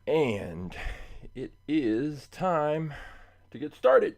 And it is time to get started.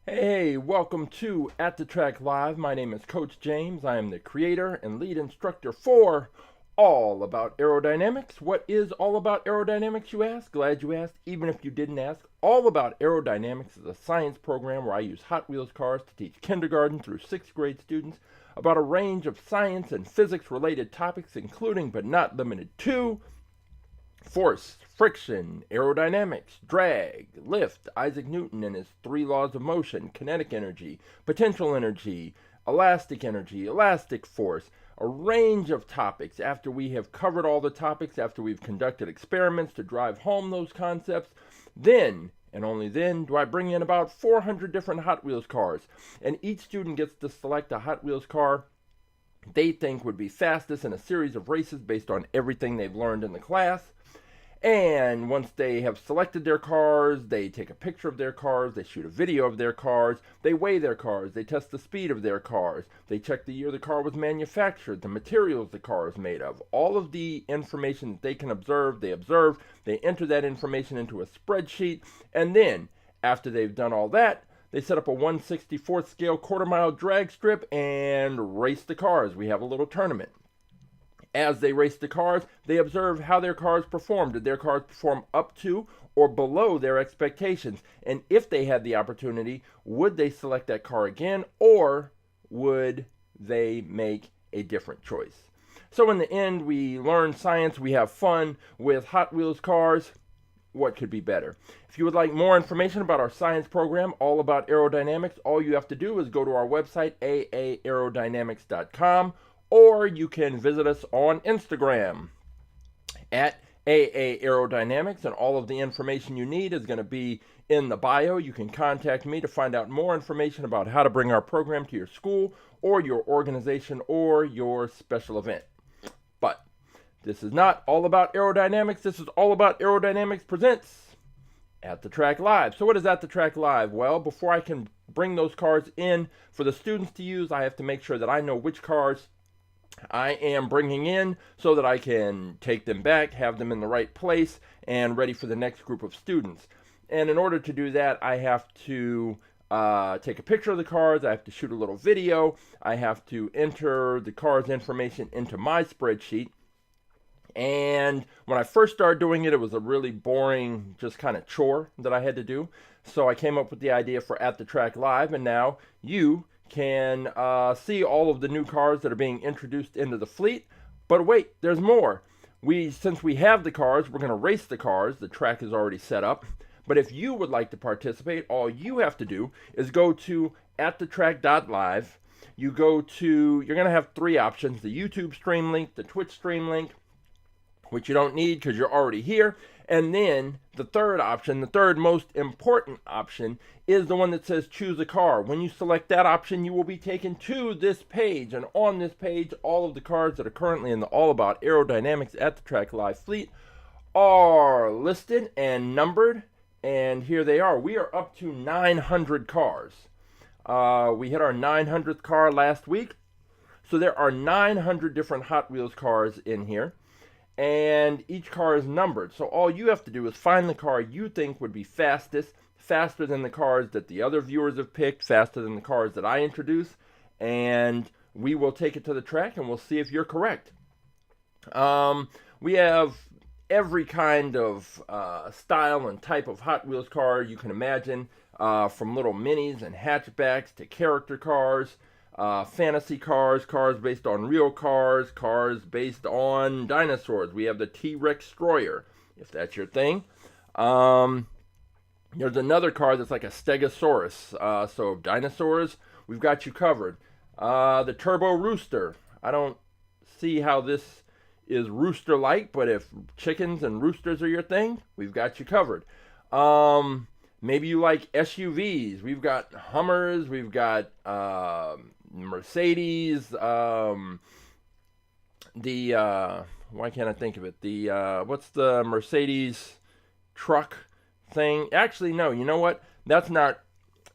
Hey, welcome to At the Track Live. My name is Coach James. I am the creator and lead instructor for All About Aerodynamics. What is All About Aerodynamics, you ask? Glad you asked, even if you didn't ask. All About Aerodynamics is a science program where I use Hot Wheels cars to teach kindergarten through 6th grade students about a range of science and physics related topics, including but not limited to force, friction, aerodynamics, drag, lift, Isaac Newton and his 3 laws of motion, kinetic energy, potential energy, elastic force, a range of topics. After we have covered all the topics, after we've conducted experiments to drive home those concepts, then, and only then, do I bring in about 400 different Hot Wheels cars. And each student gets to select a Hot Wheels car they think would be fastest in a series of races based on everything they've learned in the class. And once they have selected their cars, they take a picture of their cars, they shoot a video of their cars, they weigh their cars, they test the speed of their cars, they check the year the car was manufactured, the materials the car is made of. All of the information that they can observe, they enter that information into a spreadsheet, and then, after they've done all that, they set up a 1/64th scale quarter-mile drag strip and race the cars. We have a little tournament. As they race the cars, they observe how their cars performed. Did their cars perform up to or below their expectations? And if they had the opportunity, would they select that car again, or would they make a different choice? So in the end, we learn science, we have fun with Hot Wheels cars. What could be better? If you would like more information about our science program, All About Aerodynamics, all you have to do is go to our website, aaAerodynamics.com, or you can visit us on Instagram at AAAerodynamics, and all of the information you need is going to be in the bio. You can contact me to find out more information about how to bring our program to your school or your organization or your special event. But this is not all about aerodynamics. This is all about Aerodynamics presents At the Track Live. So what is At the Track Live? Well, before I can bring those cars in for the students to use, I have to make sure that I know which cars I am bringing in so that I can take them back, have them in the right place, and ready for the next group of students. And in order to do that, I have to take a picture of the cars, I have to shoot a little video, I have to enter the car's information into my spreadsheet. And when I first started doing it, it was a really boring, just kind of chore that I had to do. So I came up with the idea for At the Track Live, and now you can see all of the new cars that are being introduced into the fleet. But wait, there's more. Since we have the cars, we're going to race the cars. The track is already set up. But if you would like to participate, all you have to do is go to AtTheTrack.live. You're going to have 3 options: the YouTube stream link, the Twitch stream link, which you don't need because you're already here. And then the third option, the third most important option, is the one that says choose a car. When you select that option, you will be taken to this page. And on this page, all of the cars that are currently in the All About Aerodynamics At the Track Live fleet are listed and numbered. And here they are. We are up to 900 cars. We hit our 900th car last week. So there are 900 different Hot Wheels cars in here. And each car is numbered. So all you have to do is find the car you think would be fastest, faster than the cars that the other viewers have picked, faster than the cars that I introduce, and we will take it to the track and we'll see if you're correct. We have every kind of style and type of Hot Wheels car you can imagine, from little minis and hatchbacks to character cars, fantasy cars, cars based on real cars, cars based on dinosaurs. We have the T-Rex Destroyer, if that's your thing. There's another car that's like a Stegosaurus. So dinosaurs, we've got you covered. The Turbo Rooster. I don't see how this is rooster-like, but if chickens and roosters are your thing, we've got you covered. Maybe you like SUVs. We've got Hummers. We've got Mercedes. Why can't I think of it? What's the Mercedes truck thing? Actually, no. You know what? That's not.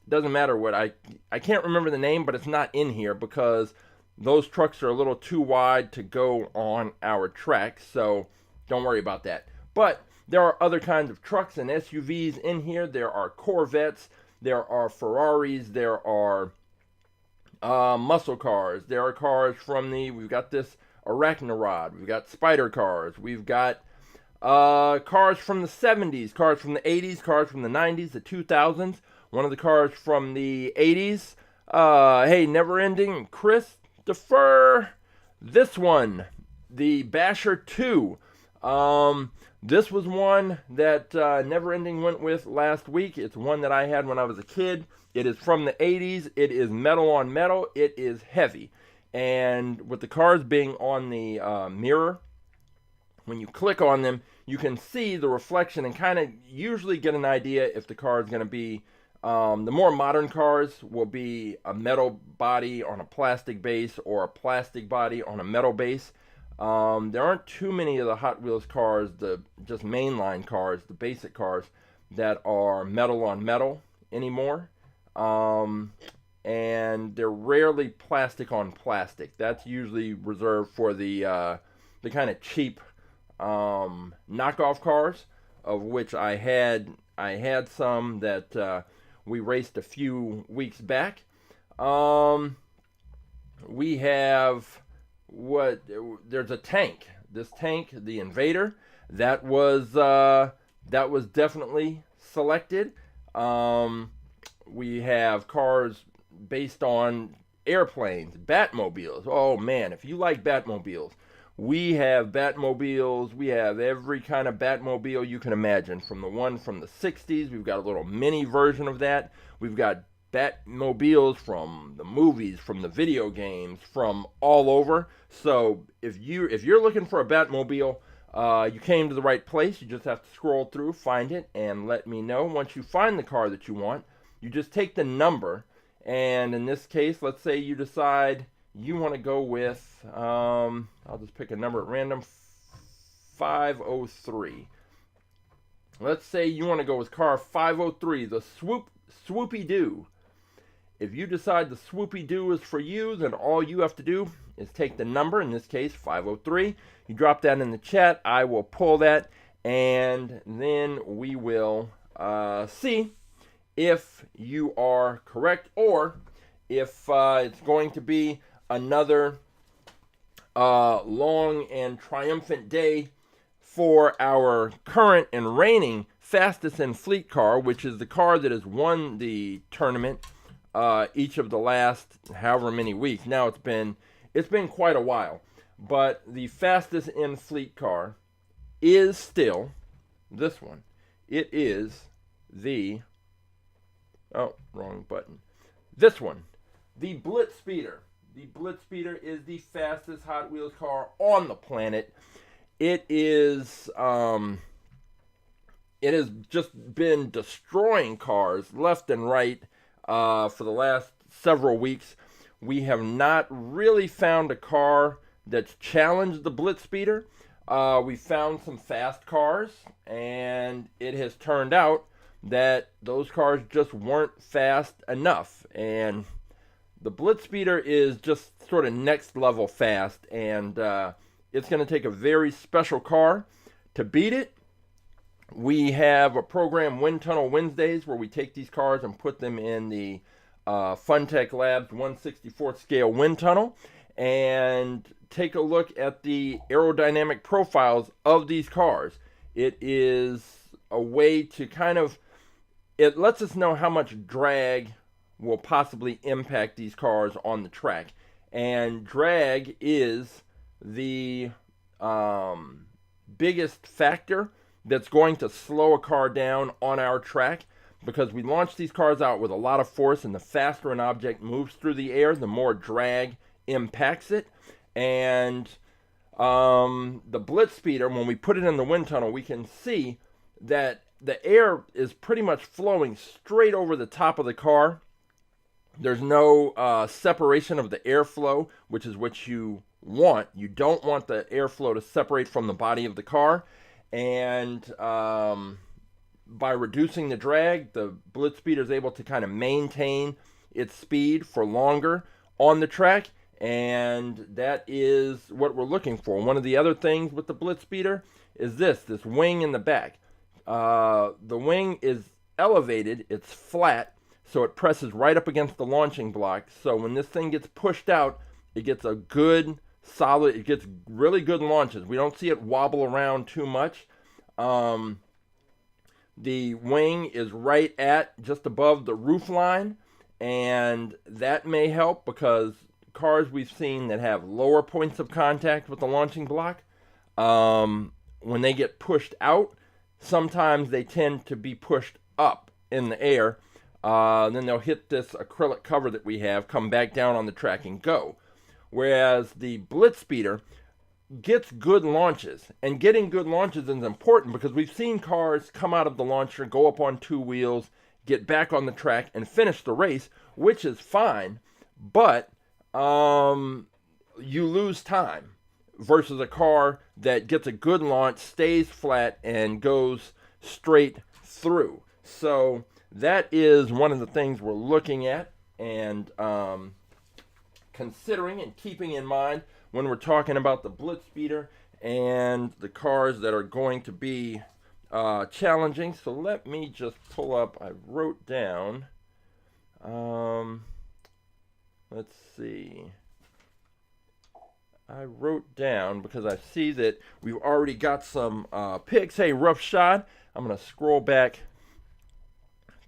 Doesn't matter what I can't remember the name, but it's not in here because those trucks are a little too wide to go on our track. So don't worry about that. But there are other kinds of trucks and SUVs in here. There are Corvettes. There are Ferraris. There are muscle cars. There are cars from we've got this Arachnarod. We've got spider cars. We've got cars from the 70s, cars from the 80s, cars from the 90s, the 2000s. One of the cars from the 80s. Hey, Never Ending Christopher. This one, the Basher 2. This was one that Never Ending went with last week. It's one that I had when I was a kid. It is from the 80s. It is metal on metal. It is heavy. And with the cars being on the mirror, when you click on them, you can see the reflection and kind of usually get an idea if the car is going to be, the more modern cars will be a metal body on a plastic base or a plastic body on a metal base. There aren't too many of the Hot Wheels cars, the just mainline cars, the basic cars, that are metal on metal anymore. And they're rarely plastic on plastic. That's usually reserved for the kind of cheap knockoff cars, of which I had some that we raced a few weeks back. We have there's a tank. This tank, the Invader, that was definitely selected. We have cars based on airplanes, Batmobiles. Oh man, if you like Batmobiles, we have Batmobiles. We have every kind of Batmobile you can imagine. From the one from the 60s, we've got a little mini version of that. We've got Batmobiles from the movies, from the video games, from all over. So if you're looking for a Batmobile, you came to the right place. You just have to scroll through, find it, and let me know. Once you find the car that you want, you just take the number, and in this case, let's say you decide you want to go with, I'll just pick a number at random, 503. Let's say you want to go with car 503, the Swoopy-Doo. If you decide the Swoopy-Doo is for you, then all you have to do is take the number, in this case 503. You drop that in the chat. I will pull that, and then we will see if you are correct, or if it's going to be another long and triumphant day for our current and reigning fastest in fleet car, which is the car that has won the tournament each of the last however many weeks. Now it's been quite a while, but the fastest in fleet car is still this one. It is the wrong button. This one, the BlitzSpeeder. The BlitzSpeeder is the fastest Hot Wheels car on the planet. It has just been destroying cars left and right for the last several weeks. We have not really found a car that's challenged the BlitzSpeeder. We found some fast cars, and it has turned out that those cars just weren't fast enough. And the BlitzSpeeder is just sort of next level fast, and it's going to take a very special car to beat it. We have a program, Wind Tunnel Wednesdays, where we take these cars and put them in the Funtech Labs 1/64th scale wind tunnel and take a look at the aerodynamic profiles of these cars. It is a way to it lets us know how much drag will possibly impact these cars on the track. And drag is the biggest factor that's going to slow a car down on our track. because we launched these cars out with a lot of force, and the faster an object moves through the air, the more drag impacts it. And the BlitzSpeeder, when we put it in the wind tunnel, we can see that the air is pretty much flowing straight over the top of the car. There's no separation of the airflow, which is what you want. You don't want the airflow to separate from the body of the car. And by reducing the drag, the BlitzSpeeder is able to kind of maintain its speed for longer on the track. And that is what we're looking for. One of the other things with the BlitzSpeeder is this wing in the back. The wing is elevated, it's flat, so it presses right up against the launching block. So when this thing gets pushed out, it gets a good, solid, it gets really good launches. We don't see it wobble around too much. The wing is right at just above the roof line, and that may help because cars we've seen that have lower points of contact with the launching block, when they get pushed out, sometimes they tend to be pushed up in the air. Then they'll hit this acrylic cover that we have, come back down on the track and go. Whereas the BlitzSpeeder gets good launches, and getting good launches is important because we've seen cars come out of the launcher, go up on two wheels, get back on the track and finish the race, which is fine, but you lose time versus a car that gets a good launch, stays flat, and goes straight through. So that is one of the things we're looking at and considering and keeping in mind when we're talking about the BlitzSpeeder and the cars that are going to be challenging. So let me just pull up, I wrote down, let's see, I wrote down because I see that we've already got some picks. Hey, Rough Shot, I'm going to scroll back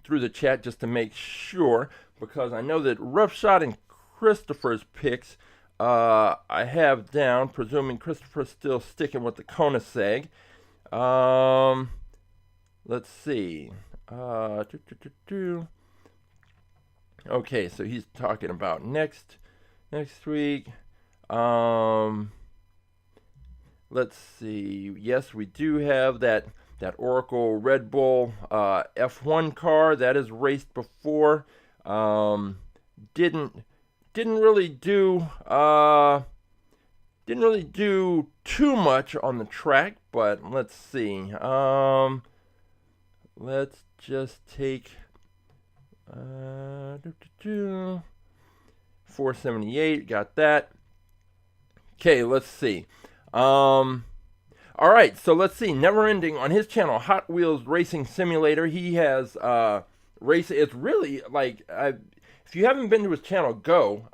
through the chat just to make sure, because I know that Rough Shot and Christopher's picks I have down, presuming Christopher's still sticking with the Koenigsegg. Let's see. Okay, so he's talking about next week. Let's see. Yes, we do have that Oracle Red Bull F1 car that is raced before. Didn't really do too much on the track, but let's see. Let's just take 478, got that. Okay, let's see. All right, so let's see. Never Ending on his channel, Hot Wheels Racing Simulator. He has race. It's really like if you haven't been to his channel, go.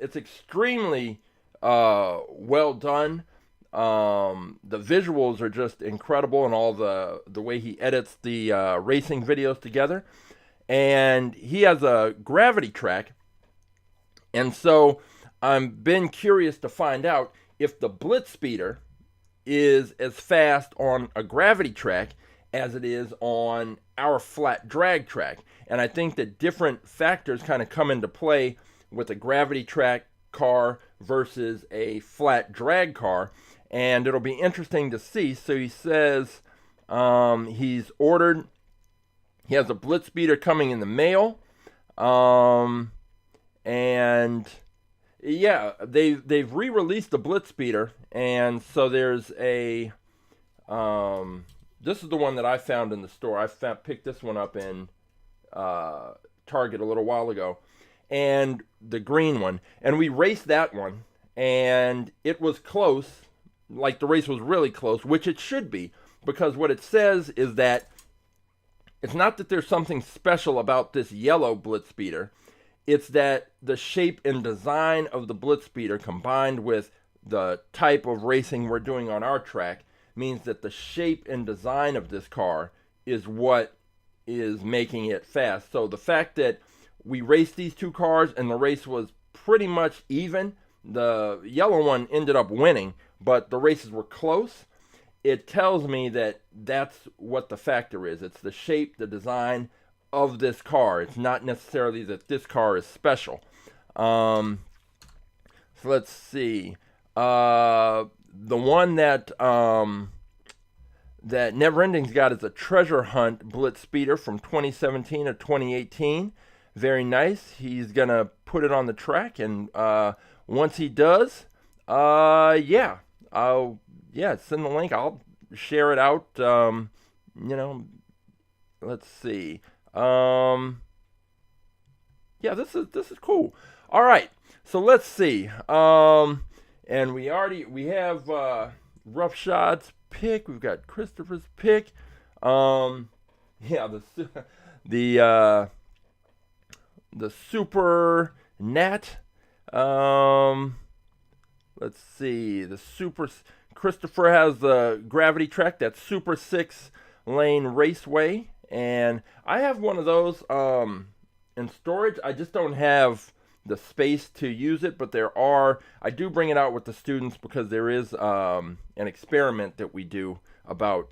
It's extremely well done. The visuals are just incredible, and all the way he edits the racing videos together. And he has a gravity track, and so I've been curious to find out if the BlitzSpeeder is as fast on a gravity track as it is on our flat drag track. And I think that different factors kind of come into play with a gravity track car versus a flat drag car, and it'll be interesting to see. So he says he has a BlitzSpeeder coming in the mail, and yeah, they've re-released the BlitzSpeeder, and so there's a this is the one that I found in the store. I picked this one up in Target a little while ago, and the green one, and we raced that one, and it was close. Like, the race was really close, which it should be, because what it says is that it's not that there's something special about this yellow BlitzSpeeder. It's that the shape and design of the BlitzSpeeder combined with the type of racing we're doing on our track means that the shape and design of this car is what is making it fast. So the fact that we raced these two cars and the race was pretty much even, the yellow one ended up winning, but the races were close. It tells me that that's what the factor is. It's the shape, the design of this car. It's not necessarily that this car is special. So let's see. The one that that Never Ending's got is a treasure hunt BlitzSpeeder from 2017 or 2018. Very nice. He's gonna put it on the track, and once he does, yeah, send the link. I'll share it out. Let's see. Yeah, this is cool. All right, so let's see. And we have Roughshod's pick. We've got Christopher's pick. The Super Gnat. Let's see. Christopher has the Gravity Track, that Super 6-lane raceway, and I have one of those in storage. I just don't have the space to use it, but I do bring it out with the students because there is an experiment that we do about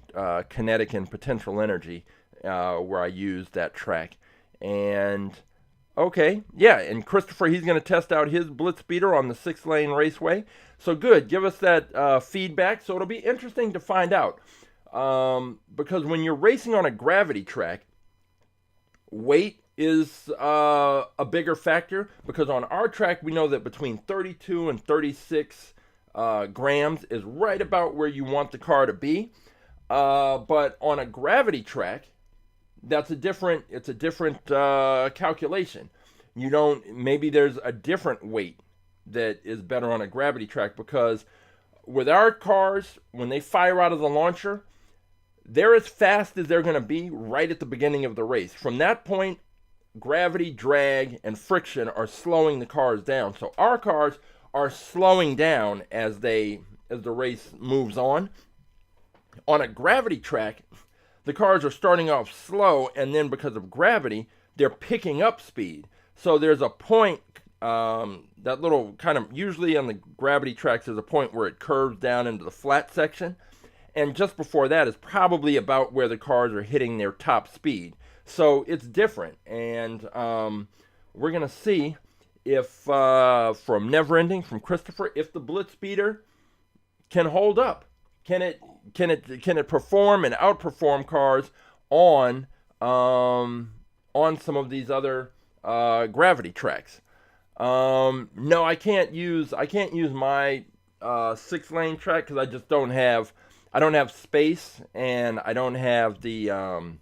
kinetic and potential energy where I use that track. And okay, yeah, and Christopher, he's going to test out his BlitzSpeeder on the 6-lane raceway. So good, give us that feedback. So it'll be interesting to find out because when you're racing on a gravity track, weight is a bigger factor, because on our track we know that between 32 and 36 grams is right about where you want the car to be. But on a gravity track, it's a different calculation. Maybe there's a different weight that is better on a gravity track, because with our cars, when they fire out of the launcher, they're as fast as they're going to be right at the beginning of the race. From that point, gravity, drag, and friction are slowing the cars down. So our cars are slowing down as the race moves on. On a gravity track, the cars are starting off slow, and then because of gravity, they're picking up speed. So there's a point, that little kind of, usually on the gravity tracks, there's a point where it curves down into the flat section. And just before that is probably about where the cars are hitting their top speed. So it's different. And we're going to see if, from Never Ending, from Christopher, if the BlitzSpeeder can hold up. Can it perform and outperform cars on some of these other gravity tracks? No, I can't use my 6-lane track because I just don't have space, and I don't have the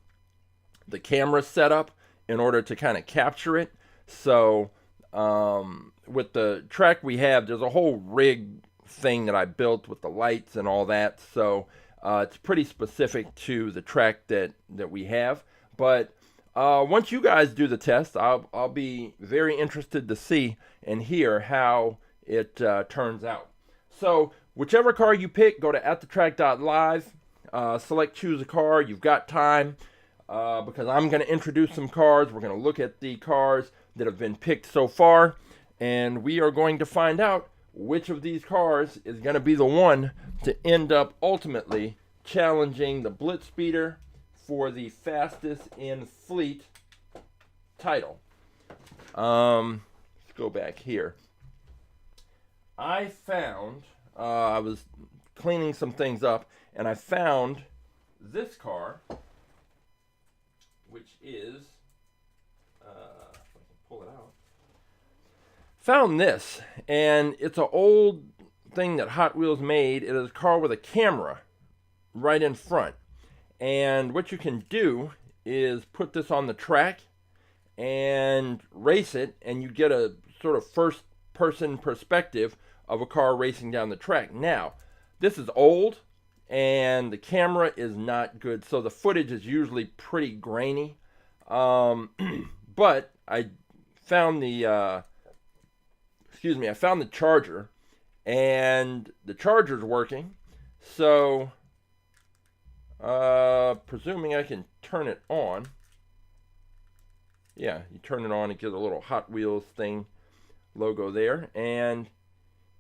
camera set up in order to kind of capture it. So with the track we have, there's a whole rig thing that I built with the lights and all that. So it's pretty specific to the track that we have. But once you guys do the test, I'll be very interested to see and hear how it turns out. So whichever car you pick, go to AtTheTrack.live, select choose a car. You've got time because I'm going to introduce some cars. We're going to look at the cars that have been picked so far, and we are going to find out which of these cars is going to be the one to end up ultimately challenging the BlitzSpeeder for the fastest in fleet title. Let's go back here. I found, I was cleaning some things up, and I found this car, which is, if I can pull it out, found this, and it's an old thing that Hot Wheels made. It is a car with a camera right in front, and what you can do is put this on the track and race it, and you get a sort of first-person perspective of a car racing down the track. Now, this is old, and the camera is not good, so the footage is usually pretty grainy. But I found the charger, and the charger's working. So, presuming I can turn it on. Yeah, you turn it on, it gives a little Hot Wheels thing logo there, and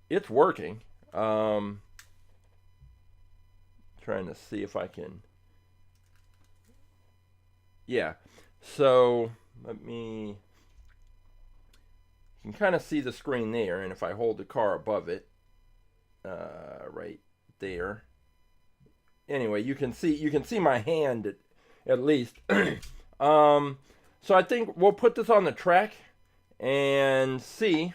it's working. Trying to see if I can. Yeah. So you can kind of see the screen there, and if I hold the car above it, right there. Anyway, you can see my hand at least. So I think we'll put this on the track and see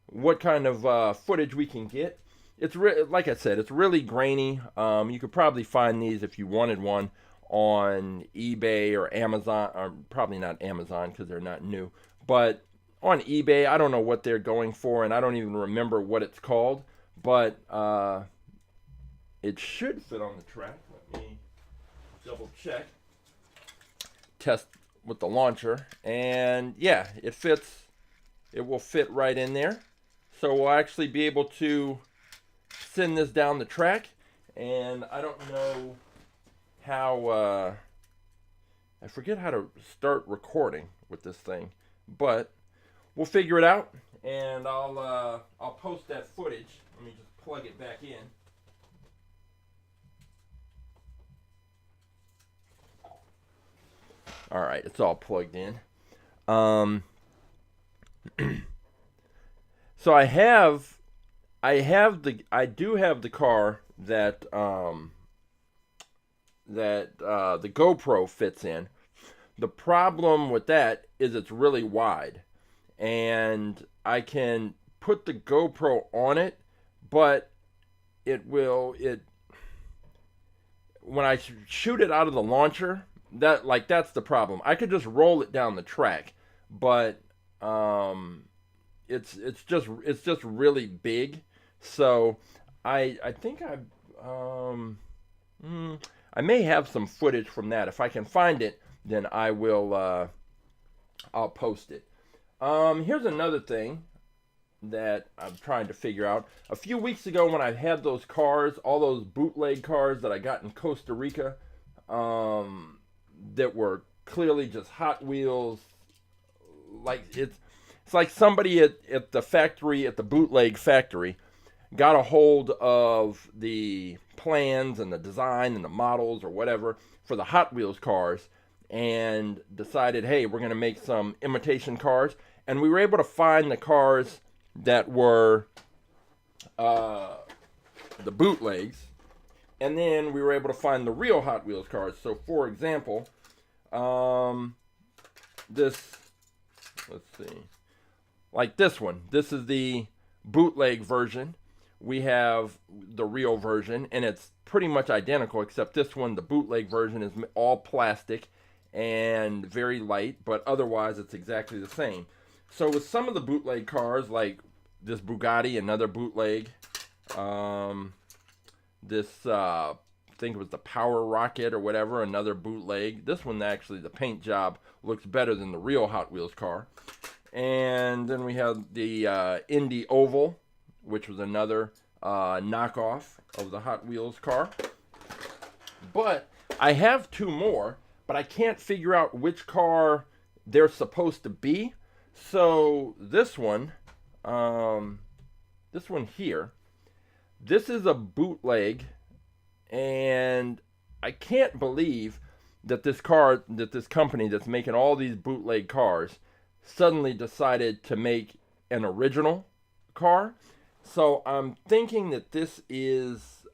what kind of footage we can get. It's like I said, it's really grainy. You could probably find these if you wanted one on eBay or Amazon, or probably not Amazon because they're not new, but on eBay. I don't know what they're going for, and I don't even remember what it's called, but it should fit on the track. Let me double check. Test with the launcher, and yeah, it fits. It will fit right in there. So we'll actually be able to send this down the track, and I don't know how, I forget how to start recording with this thing, but we'll figure it out, and I'll post that footage. Let me just plug it back in. All right, it's all plugged in. So I do have the car that the GoPro fits in. The problem with that is it's really wide, and I can put the GoPro on it, but when I shoot it out of the launcher, that's the problem. I could just roll it down the track, but it's just really big. So I think I may have some footage from that. If I can find it, then I'll post it. Here's another thing that I'm trying to figure out. A few weeks ago when I had those cars, all those bootleg cars that I got in Costa Rica, that were clearly just Hot Wheels, like it's like somebody at the factory, at the bootleg factory, got a hold of the plans and the design and the models or whatever for the Hot Wheels cars and decided, hey, we're going to make some imitation cars. And we were able to find the cars that were the bootlegs. And then we were able to find the real Hot Wheels cars. So, for example, let's see, like this one. This is the bootleg version. We have the real version, and it's pretty much identical, except this one, the bootleg version, is all plastic and very light, but otherwise it's exactly the same. So with some of the bootleg cars, like this Bugatti, another bootleg, this I think it was the Power Rocket or whatever, another bootleg. This one, actually, the paint job looks better than the real Hot Wheels car. And then we have the Indy Oval, which was another knockoff of the Hot Wheels car. But I have two more, but I can't figure out which car they're supposed to be. So this one here, this is a bootleg, and I can't believe that this company that's making all these bootleg cars suddenly decided to make an original car. So I'm thinking that this is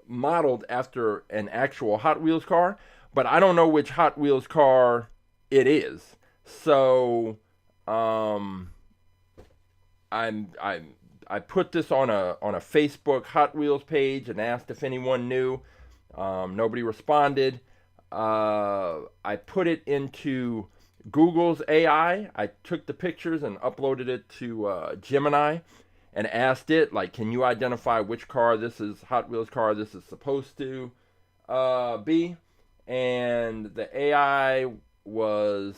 modeled after an actual Hot Wheels car, but I don't know which Hot Wheels car it is. So I put this on a Facebook Hot Wheels page and asked if anyone knew. Nobody responded. I put it into Google's AI. I took the pictures and uploaded it to Gemini and asked it, like, can you identify which car this is, Hot Wheels car this is supposed to be? And the AI was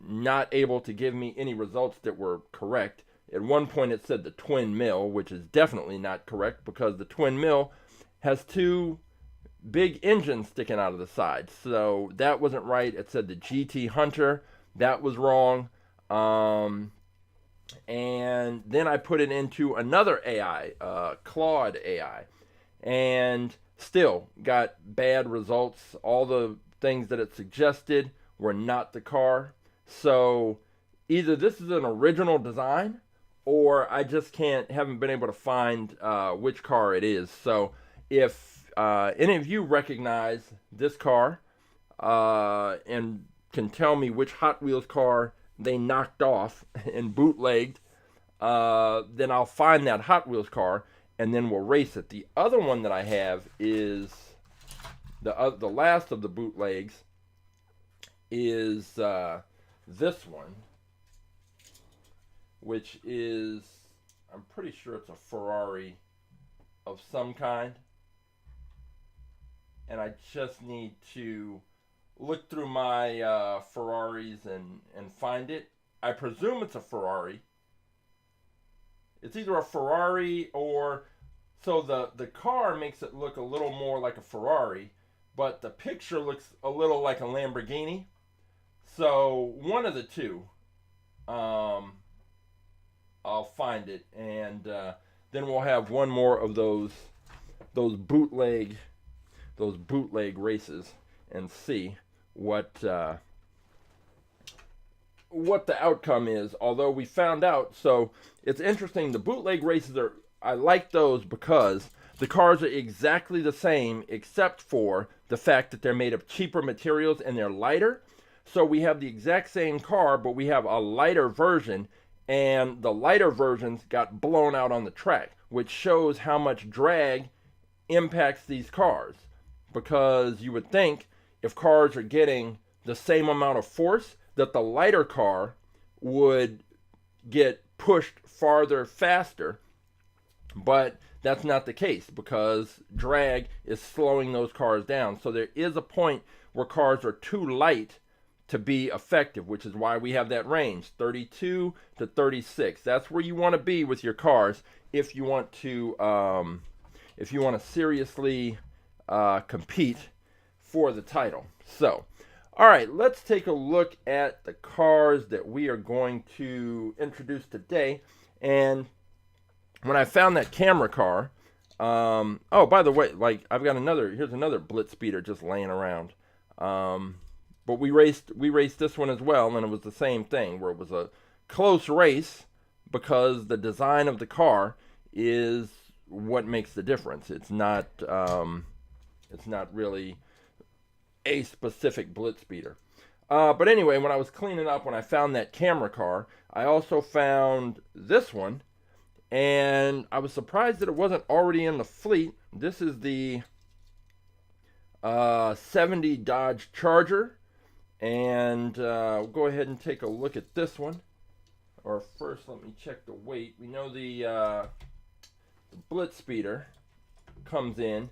not able to give me any results that were correct. At one point it said the twin mill, which is definitely not correct because the twin mill has two big engines sticking out of the side. So that wasn't right. It said the GT Hunter. That was wrong. And then I put it into another AI, Claude AI, and still got bad results. All the things that it suggested were not the car. So either this is an original design, or I just haven't been able to find which car it is. So if any of you recognize this car and can tell me which Hot Wheels car they knocked off and bootlegged, then I'll find that Hot Wheels car and then we'll race it. The other one that I have is the last of the bootlegs is this one, which is, I'm pretty sure it's a Ferrari of some kind. And I just need to look through my Ferraris and find it. I presume it's a Ferrari. It's either a Ferrari or, so the car makes it look a little more like a Ferrari, but the picture looks a little like a Lamborghini. So one of the two, I'll find it, and then we'll have one more of those bootleg races and see what the outcome is. Although we found out, so it's interesting, the bootleg races I like those because the cars are exactly the same except for the fact that they're made of cheaper materials and they're lighter. So we have the exact same car, but we have a lighter version, and the lighter versions got blown out on the track, which shows how much drag impacts these cars. Because you would think if cars are getting the same amount of force, that the lighter car would get pushed farther faster, but that's not the case because drag is slowing those cars down. So there is a point where cars are too light to be effective, which is why we have that range, 32 to 36. That's where you want to be with your cars if you want to seriously compete for the title. So, all right, let's take a look at the cars that we are going to introduce today. And when I found that camera car, oh, by the way, like here's another BlitzSpeeder just laying around. But we raced this one as well, and it was the same thing, where it was a close race because the design of the car is what makes the difference. It's not really a specific BlitzSpeeder. But anyway, when I was cleaning up, when I found that camera car, I also found this one, and I was surprised that it wasn't already in the fleet. This is the 70 Dodge Charger, and we'll go ahead and take a look at this one. Or first, let me check the weight. We know the BlitzSpeeder comes in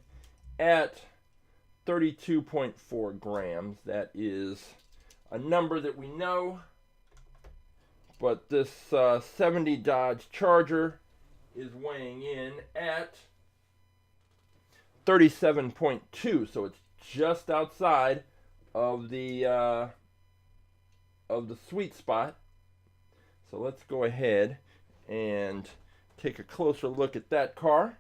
at 32.4 grams. That is a number that we know. But this 70 Dodge Charger is weighing in at 37.2, so it's just outside of the sweet spot. So let's go ahead and take a closer look at that car.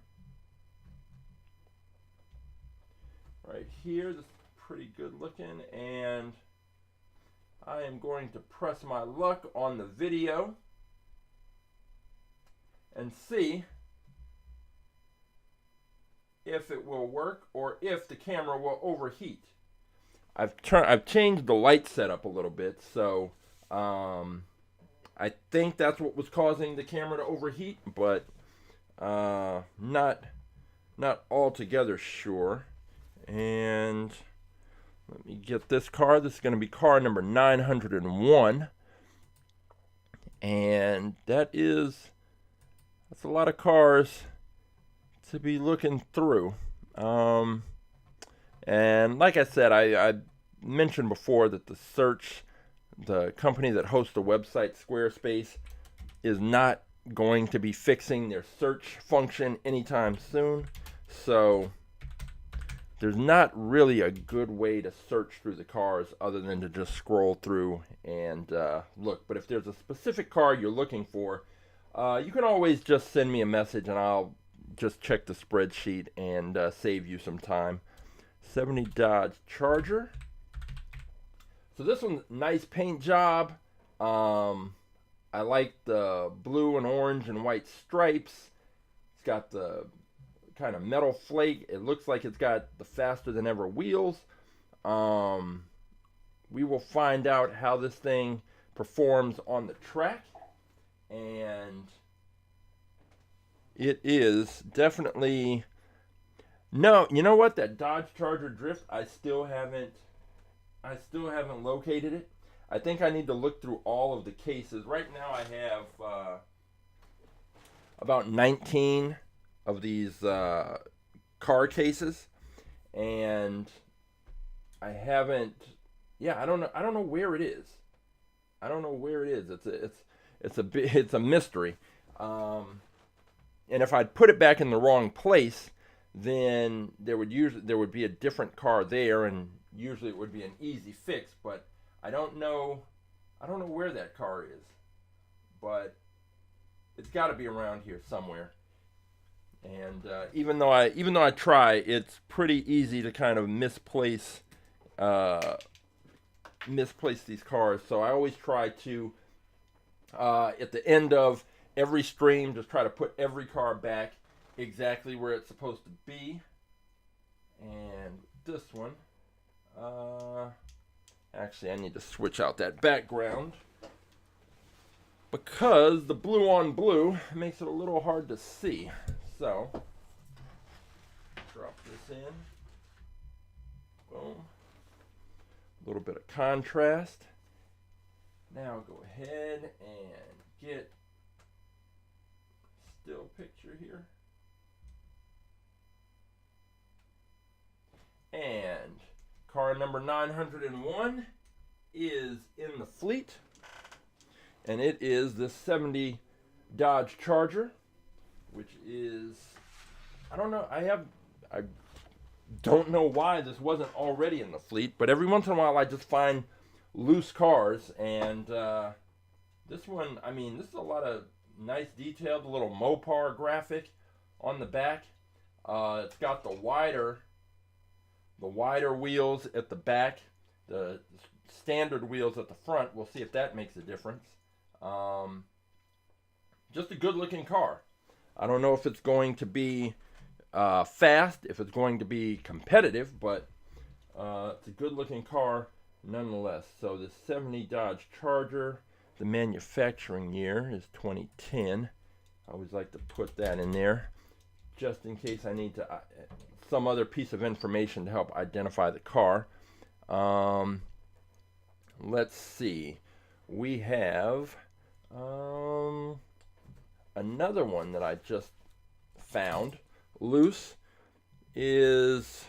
Right here, this is pretty good looking, and I am going to press my luck on the video and see if it will work or if the camera will overheat. I've changed the light setup a little bit, so I think that's what was causing the camera to overheat, but not altogether sure. And let me get this car. This is going to be car number 901, and that's a lot of cars to be looking through. And like I said, I mentioned before that the company that hosts the website Squarespace is not going to be fixing their search function anytime soon. So there's not really a good way to search through the cars other than to just scroll through and look. But if there's a specific car you're looking for, you can always just send me a message and I'll just check the spreadsheet and save you some time. 70 Dodge Charger. So this one's nice paint job. I like the blue and orange and white stripes. It's got the kind of metal flake. It looks like it's got the faster than ever wheels. We will find out how this thing performs on the track, and it is definitely, no, you know what, that Dodge Charger drift, I still haven't located it. I think I need to look through all of the cases. Right now I have about 19 of these car cases, and I haven't, I don't know where it is. It's a mystery. And if I'd put it back in the wrong place, then there would be a different car there, and usually it would be an easy fix. But I don't know where that car is. But it's got to be around here somewhere. And even though I try, it's pretty easy to kind of misplace these cars. So I always try to, at the end of every stream, just try to put every car back exactly where it's supposed to be. And this one, actually I need to switch out that background, because the blue on blue makes it a little hard to see. So, drop this in. Boom. A little bit of contrast. Now go ahead and get a still picture here. And car number 901 is in the fleet. And it is the 70 Dodge Charger, which is, I don't know, I don't know why this wasn't already in the fleet, but every once in a while I just find loose cars, and this one, I mean, this is a lot of nice detail, the little Mopar graphic on the back. It's got the wider wheels at the back, the standard wheels at the front. We'll see if that makes a difference. Just a good looking car. I don't know if it's going to be fast, if it's going to be competitive, but it's a good looking car nonetheless. So the 70 Dodge Charger, the manufacturing year is 2010. I always like to put that in there just in case I need to some other piece of information to help identify the car. Let's see. We have another one that I just found loose is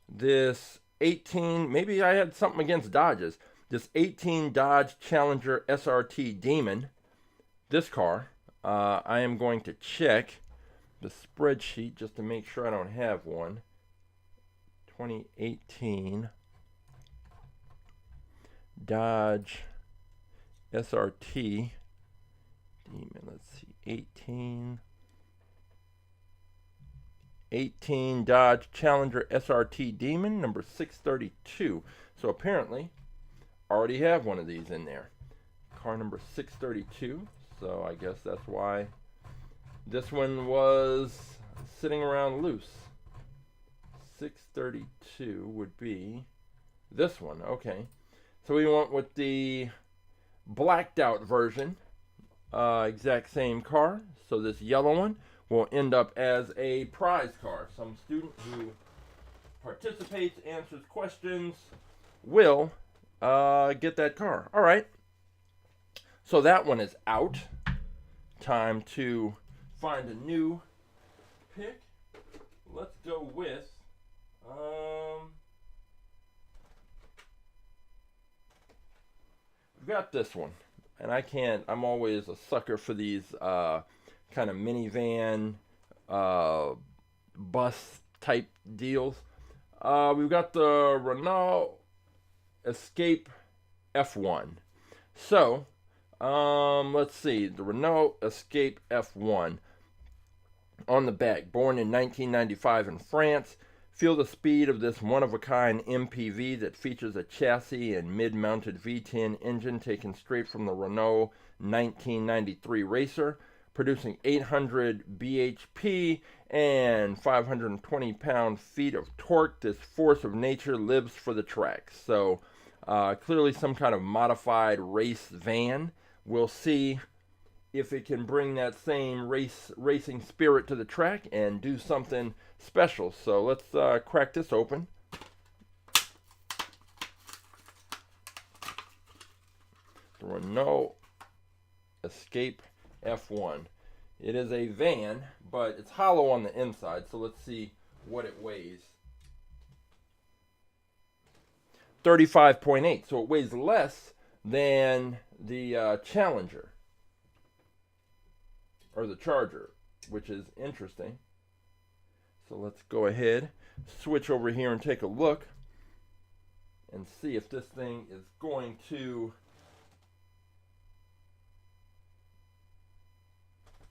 this 18, maybe I had something against Dodges, this 18 Dodge Challenger SRT Demon. This car, I am going to check the spreadsheet just to make sure I don't have one. 2018 Dodge SRT Demon. Let's see, 18 Dodge Challenger SRT Demon, number 632. So apparently, already have one of these in there. Car number 632. So I guess that's why this one was sitting around loose. 632 would be this one. Okay. So we went with the blacked out version. Exact same car. So this yellow one will end up as a prize car. Some student who participates, answers questions, will get that car. All right. So that one is out. Time to find a new pick. Let's go with we've got this one. And I'm always a sucker for these kind of minivan, bus type deals. We've got the Renault Escape F1. So, let's see, the Renault Escape F1 on the back, born in 1995 in France, Feel the speed of this one-of-a-kind MPV that features a chassis and mid-mounted V10 engine taken straight from the Renault 1993 racer, producing 800 bhp and 520 pound-feet of torque. This force of nature lives for the track. So clearly some kind of modified race van. We'll see if it can bring that same racing spirit to the track and do something special. So let's crack this open. The Renault Escape F1. It is a van, but it's hollow on the inside, so let's see what it weighs. 35.8, so it weighs less than the Challenger, or the Charger, which is interesting. So let's go ahead, switch over here and take a look and see if this thing is going to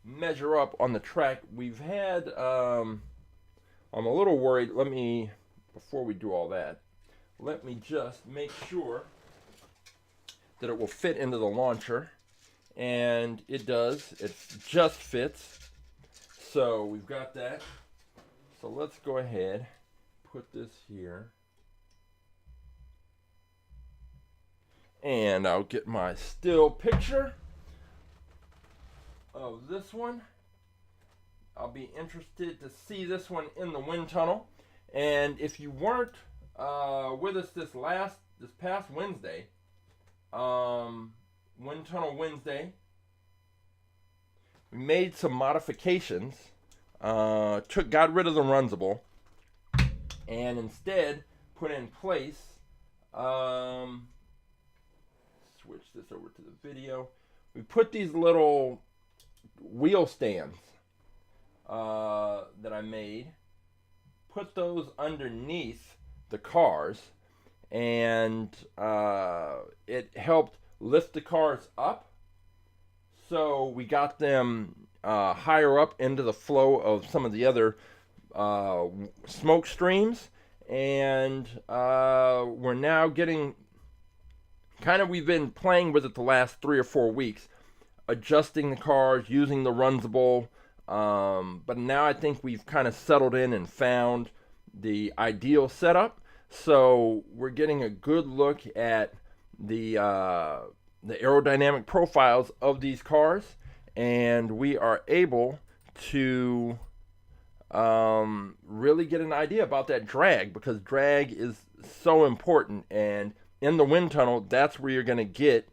measure up on the track. We've had, I'm a little worried. Before we do all that, let me just make sure that it will fit into the launcher. And it does. It just fits. So we've got that. So let's go ahead, put this here. And I'll get my still picture of this one. I'll be interested to see this one in the wind tunnel. And if you weren't with us this past Wednesday, Wind Tunnel Wednesday, we made some modifications, got rid of the Runcible, and instead put in place, switch this over to the video, we put these little wheel stands that I made, put those underneath the cars, and it helped lift the cars up, so we got them higher up into the flow of some of the other smoke streams, and we're now getting we've been playing with it the last 3 or 4 weeks, adjusting the cars, using the Runcible, but now I think we've kind of settled in and found the ideal setup. So we're getting a good look at the aerodynamic profiles of these cars, and we are able to really get an idea about that drag, because drag is so important, and in the wind tunnel, that's where you're going to get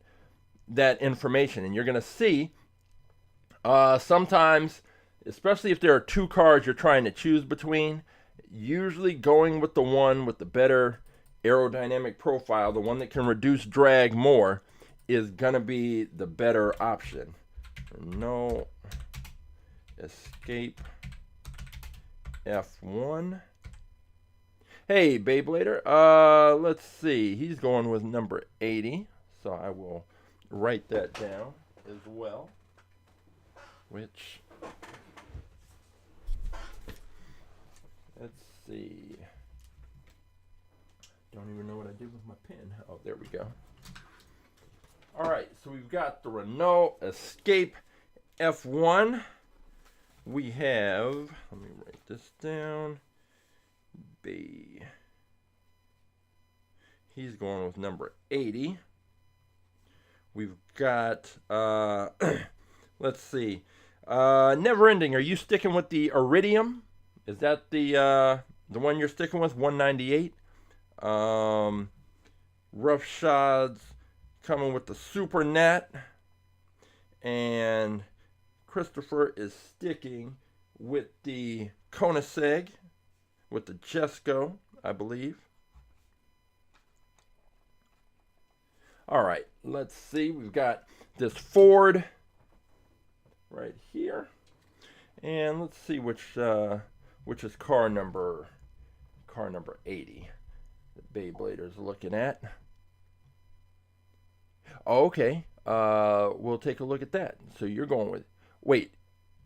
that information. And you're going to see sometimes, especially if there are 2 cars you're trying to choose between, usually going with the one with the better aerodynamic profile, the one that can reduce drag more, is going to be the better option. Renault Escape F1. Hey, Beyblader. Let's see. He's going with number 80. So I will write that down as well. Which, let's see. Don't even know what I did with my pen. Oh, there we go. All right, so we've got the Renault Escape F1. We have, let me write this down. B. He's going with number 80. We've got, let's see. Never Ending, are you sticking with the Iridium? Is that the one you're sticking with, 198? Rough Shots coming with the Super Gnat, and Christopher is sticking with the Koenigsegg, with the Jesko, I believe. All right, let's see. We've got this Ford right here, and let's see which is car number 80 that Beyblader's looking at. Oh, okay, we'll take a look at that. So you're going with, wait,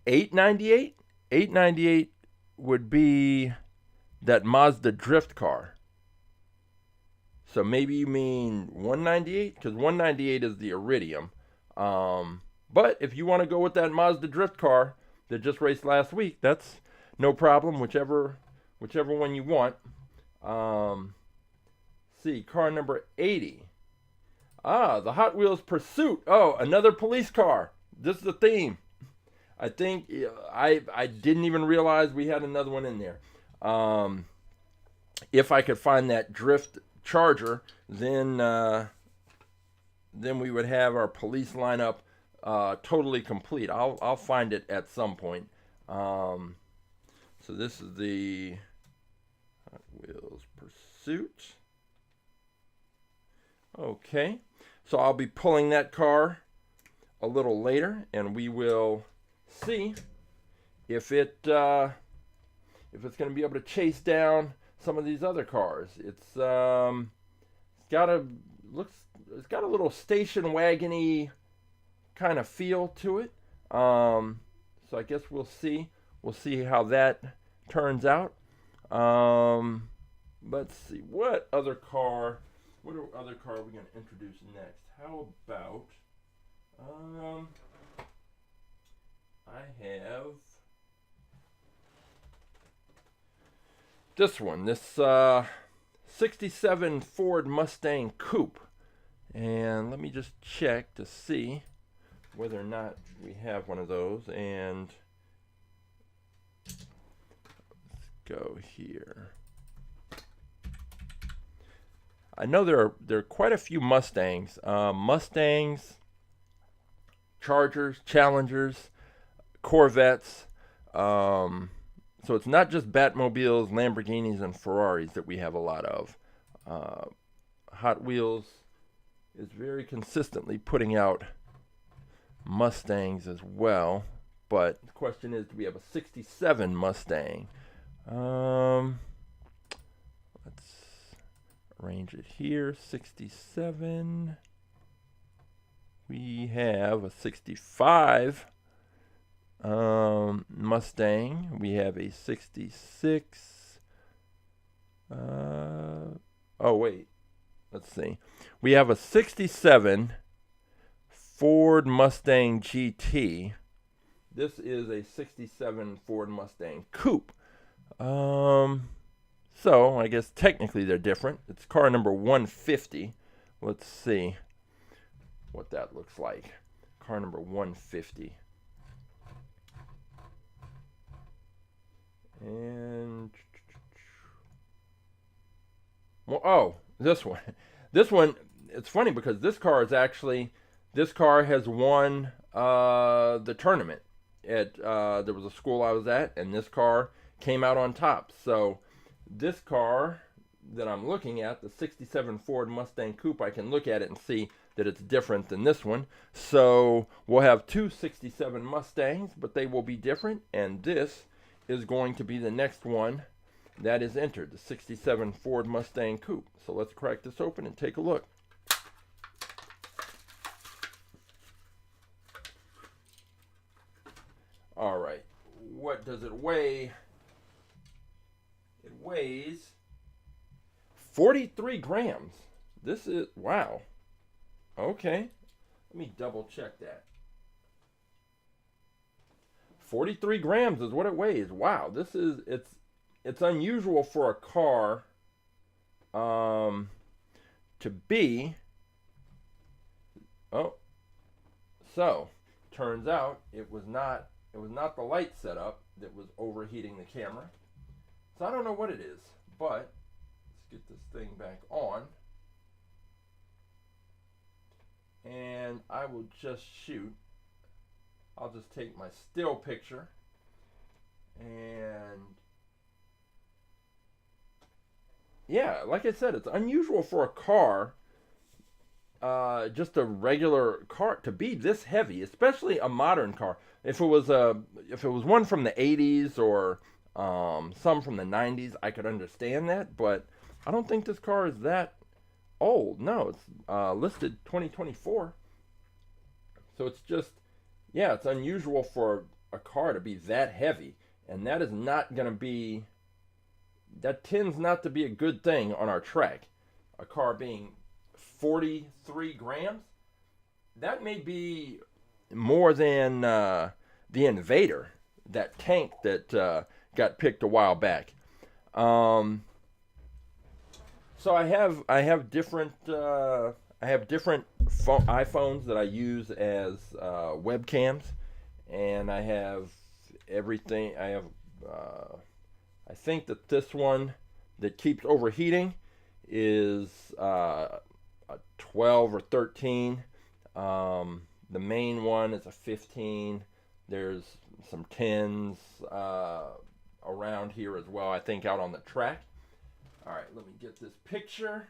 898? 898 would be that Mazda drift car. So maybe you mean 198, because 198 is the Iridium. But if you want to go with that Mazda drift car that just raced last week, that's no problem. Whichever one you want. See, car number 80. The Hot Wheels Pursuit. Oh, another police car. This is the theme. I think I didn't even realize we had another one in there. If I could find that drift Charger, then we would have our police lineup totally complete. I'll find it at some point. So this is the Hot Wheels Pursuit. Okay, so I'll be pulling that car a little later, and we will see if it's going to be able to chase down some of these other cars. It's got a little station wagony kind of feel to it. So I guess we'll see how that turns out. Let's see, what other car are we going to introduce next? How about I have this one, this 67 Ford Mustang Coupe. And let me just check to see whether or not we have one of those. And let's go here. I know there are quite a few Mustangs. Mustangs, Chargers, Challengers, Corvettes. So it's not just Batmobiles, Lamborghinis, and Ferraris that we have a lot of. Hot Wheels is very consistently putting out Mustangs as well. But the question is, do we have a 67 Mustang? Let's arrange it here. 67. We have a 65 Mustang. We have a 66. Oh, wait. Let's see. We have a 67 Ford Mustang GT. This is a 67 Ford Mustang Coupe. So I guess technically they're different. It's car number 150. Let's see what that looks like. Car number 150. And well, oh, this one. This one, it's funny because this car has won the tournament at there was a school I was at, and this car came out on top. So this car that I'm looking at, the 67 Ford Mustang Coupe, I can look at it and see that it's different than this one. So we'll have two 67 Mustangs, but they will be different, and this is going to be the next one that is entered, the 67 Ford Mustang Coupe. So let's crack this open and take a look. All right, what does it weigh? It weighs 43 grams. This is, wow. Okay, let me double check that. 43 grams is what it weighs. Wow, this is, it's unusual for a car to be, oh, so turns out it was not the light setup that was overheating the camera. So I don't know what it is, but let's get this thing back on. And I will just shoot. I'll just take my still picture, and yeah, like I said, it's unusual for a car, just a regular car, to be this heavy, especially a modern car. If it was one from the 80s or some from the 90s, I could understand that, but I don't think this car is that old. No, it's listed 2024. So it's just, yeah, it's unusual for a car to be that heavy, and that is not going to be that tends not to be a good thing on our track. A car being 43 grams, that may be more than the Invader, that tank that got picked a while back. So I have different iPhones that I use as webcams, and I have everything. I think that this one that keeps overheating is a 12 or 13. The main one is a 15. There's some 10s around here as well, I think, out on the track. All right, let me get this picture.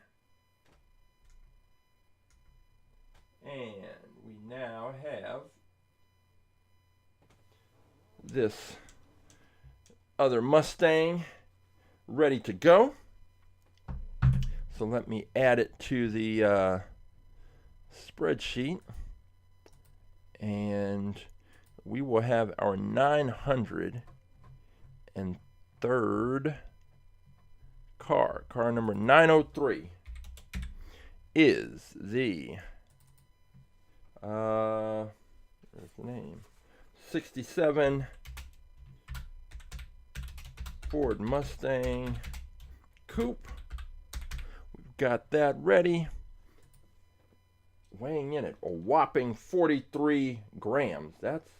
And we now have this other Mustang ready to go. So let me add it to the spreadsheet. And we will have our 903rd car. Car number 903 is the there's the name, 67 Ford Mustang Coupe. We've got that ready, weighing in at a whopping 43 grams. That's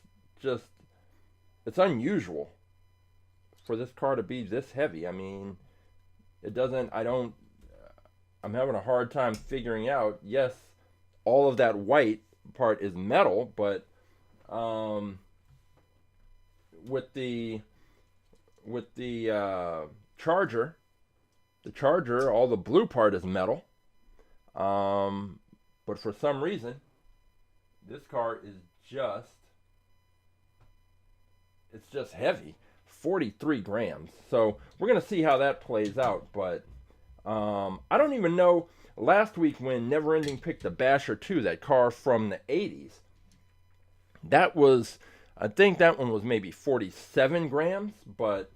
just, it's unusual for this car to be this heavy. I mean, I'm having a hard time figuring out, yes, all of that white part is metal, but with the Charger, all the blue part is metal. But for some reason, this car is it's just heavy. 43 grams. So we're going to see how that plays out. But I don't even know, last week when Never Ending picked the Basher 2, that car from the 80s, I think that one was maybe 47 grams, but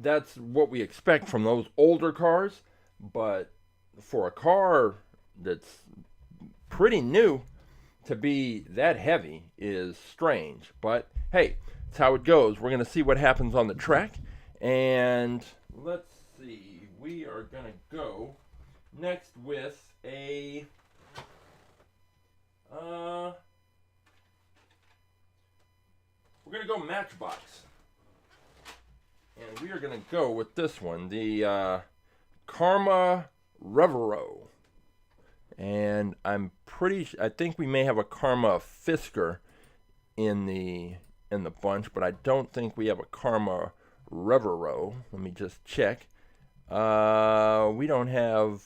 that's what we expect from those older cars. But for a car that's pretty new, to be that heavy is strange. But hey, that's how it goes. We're going to see what happens on the track. And let's see. We are going to go next with a we're going to go Matchbox. And we are going to go with this one, the Karma Revero. And I think we may have a Karma Fisker in the bunch, but I don't think we have a Karma Revero. Let me just check. We don't have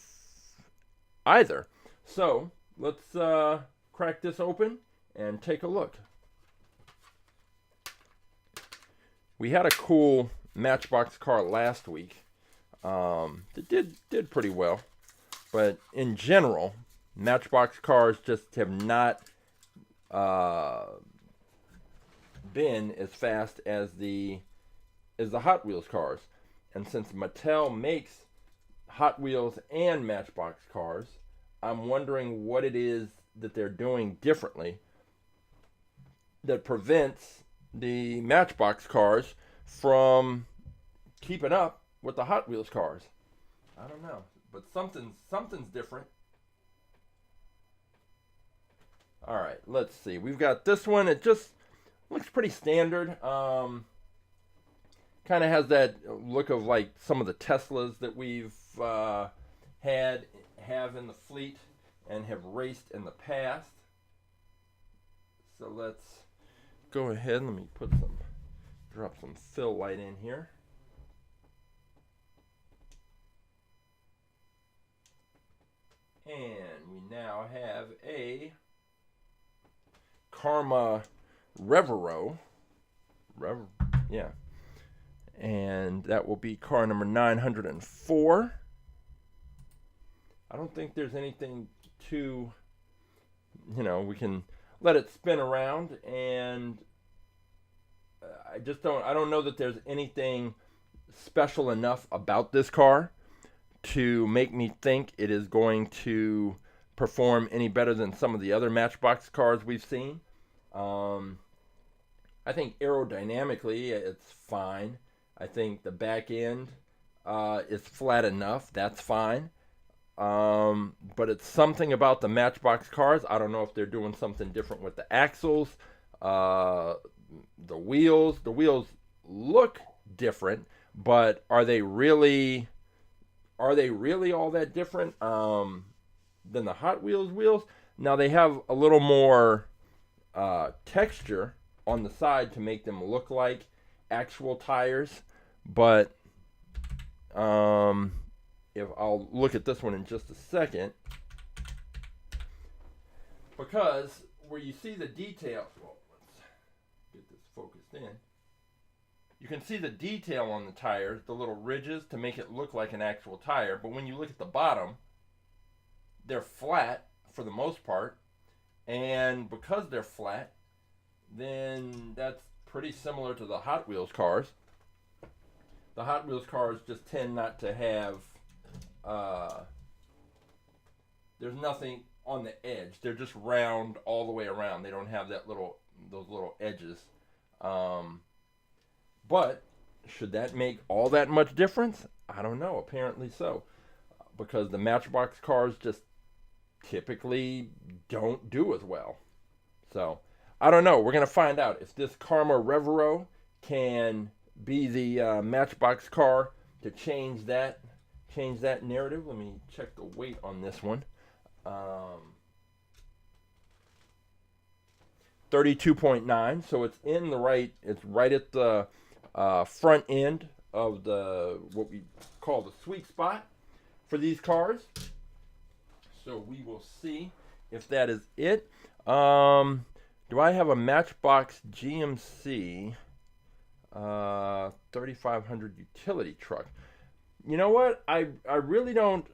either. So let's crack this open and take a look. We had a cool Matchbox car last week that did pretty well. But in general, Matchbox cars just have not been as fast as the Hot Wheels cars. And since Mattel makes Hot Wheels and Matchbox cars, I'm wondering what it is that they're doing differently that prevents the Matchbox cars from keeping up with the Hot Wheels cars. I don't know. But something's different. All right, let's see. We've got this one. It just looks pretty standard. Kind of has that look of like some of the Teslas that we've have in the fleet and have raced in the past. So let's go ahead. Let me drop some fill light in here. And we now have a Karma Revero. Yeah. And that will be car number 904. I don't think there's anything too, we can let it spin around, and I don't know that there's anything special enough about this car to make me think it is going to perform any better than some of the other Matchbox cars we've seen. I think aerodynamically it's fine. I think the back end is flat enough. That's fine. But it's something about the Matchbox cars. I don't know if they're doing something different with the axles, the wheels. The wheels look different, but are they really all that different than the Hot Wheels wheels? Now they have a little more texture on the side to make them look like actual tires, but if I'll look at this one in just a second, because where you see the detail, well, let's get this focused in. You can see the detail on the tires, the little ridges to make it look like an actual tire, but when you look at the bottom, they're flat for the most part, and because they're flat, then that's pretty similar to the Hot Wheels cars. The Hot Wheels cars just tend not to have there's nothing on the edge. They're just round all the way around. They don't have those little edges. But should that make all that much difference? I don't know. Apparently so, because the Matchbox cars just typically don't do as well. So I don't know. We're gonna find out if this Karma Revero can be the Matchbox car to change that narrative. Let me check the weight on this one. 32.9, so it's in the right. It's right at the front end of the what we call the sweet spot for these cars. So we will see if that is it. Do I have a Matchbox GMC 3500 utility truck? You know what? I really don't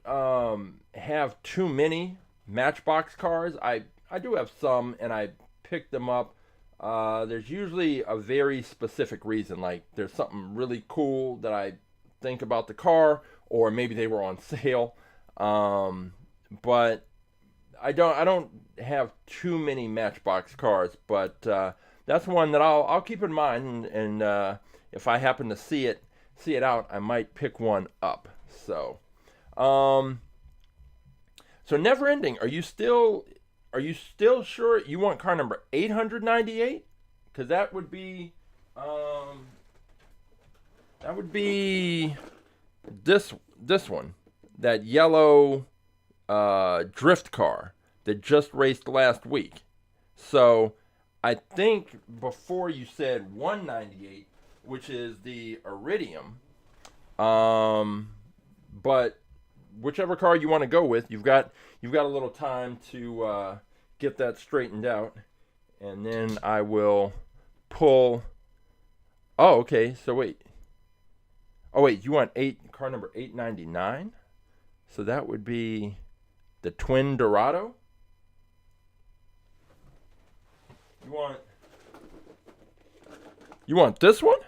have too many Matchbox cars. I do have some, and I picked them up. There's usually a very specific reason, like there's something really cool that I think about the car, or maybe they were on sale. But I don't have too many Matchbox cars, but that's one that I'll keep in mind, and if I happen to see it out, I might pick one up. So Never Ending, are you still sure you want car number 898? Because that would be this one, that yellow drift car that just raced last week. So I think before you said 198, which is the Iridium, but whichever car you want to go with, you've got a little time to get that straightened out, and then I will pull. Oh, okay. So wait. Oh wait, you want car number 899? So that would be the Twin Dorado. You want this one?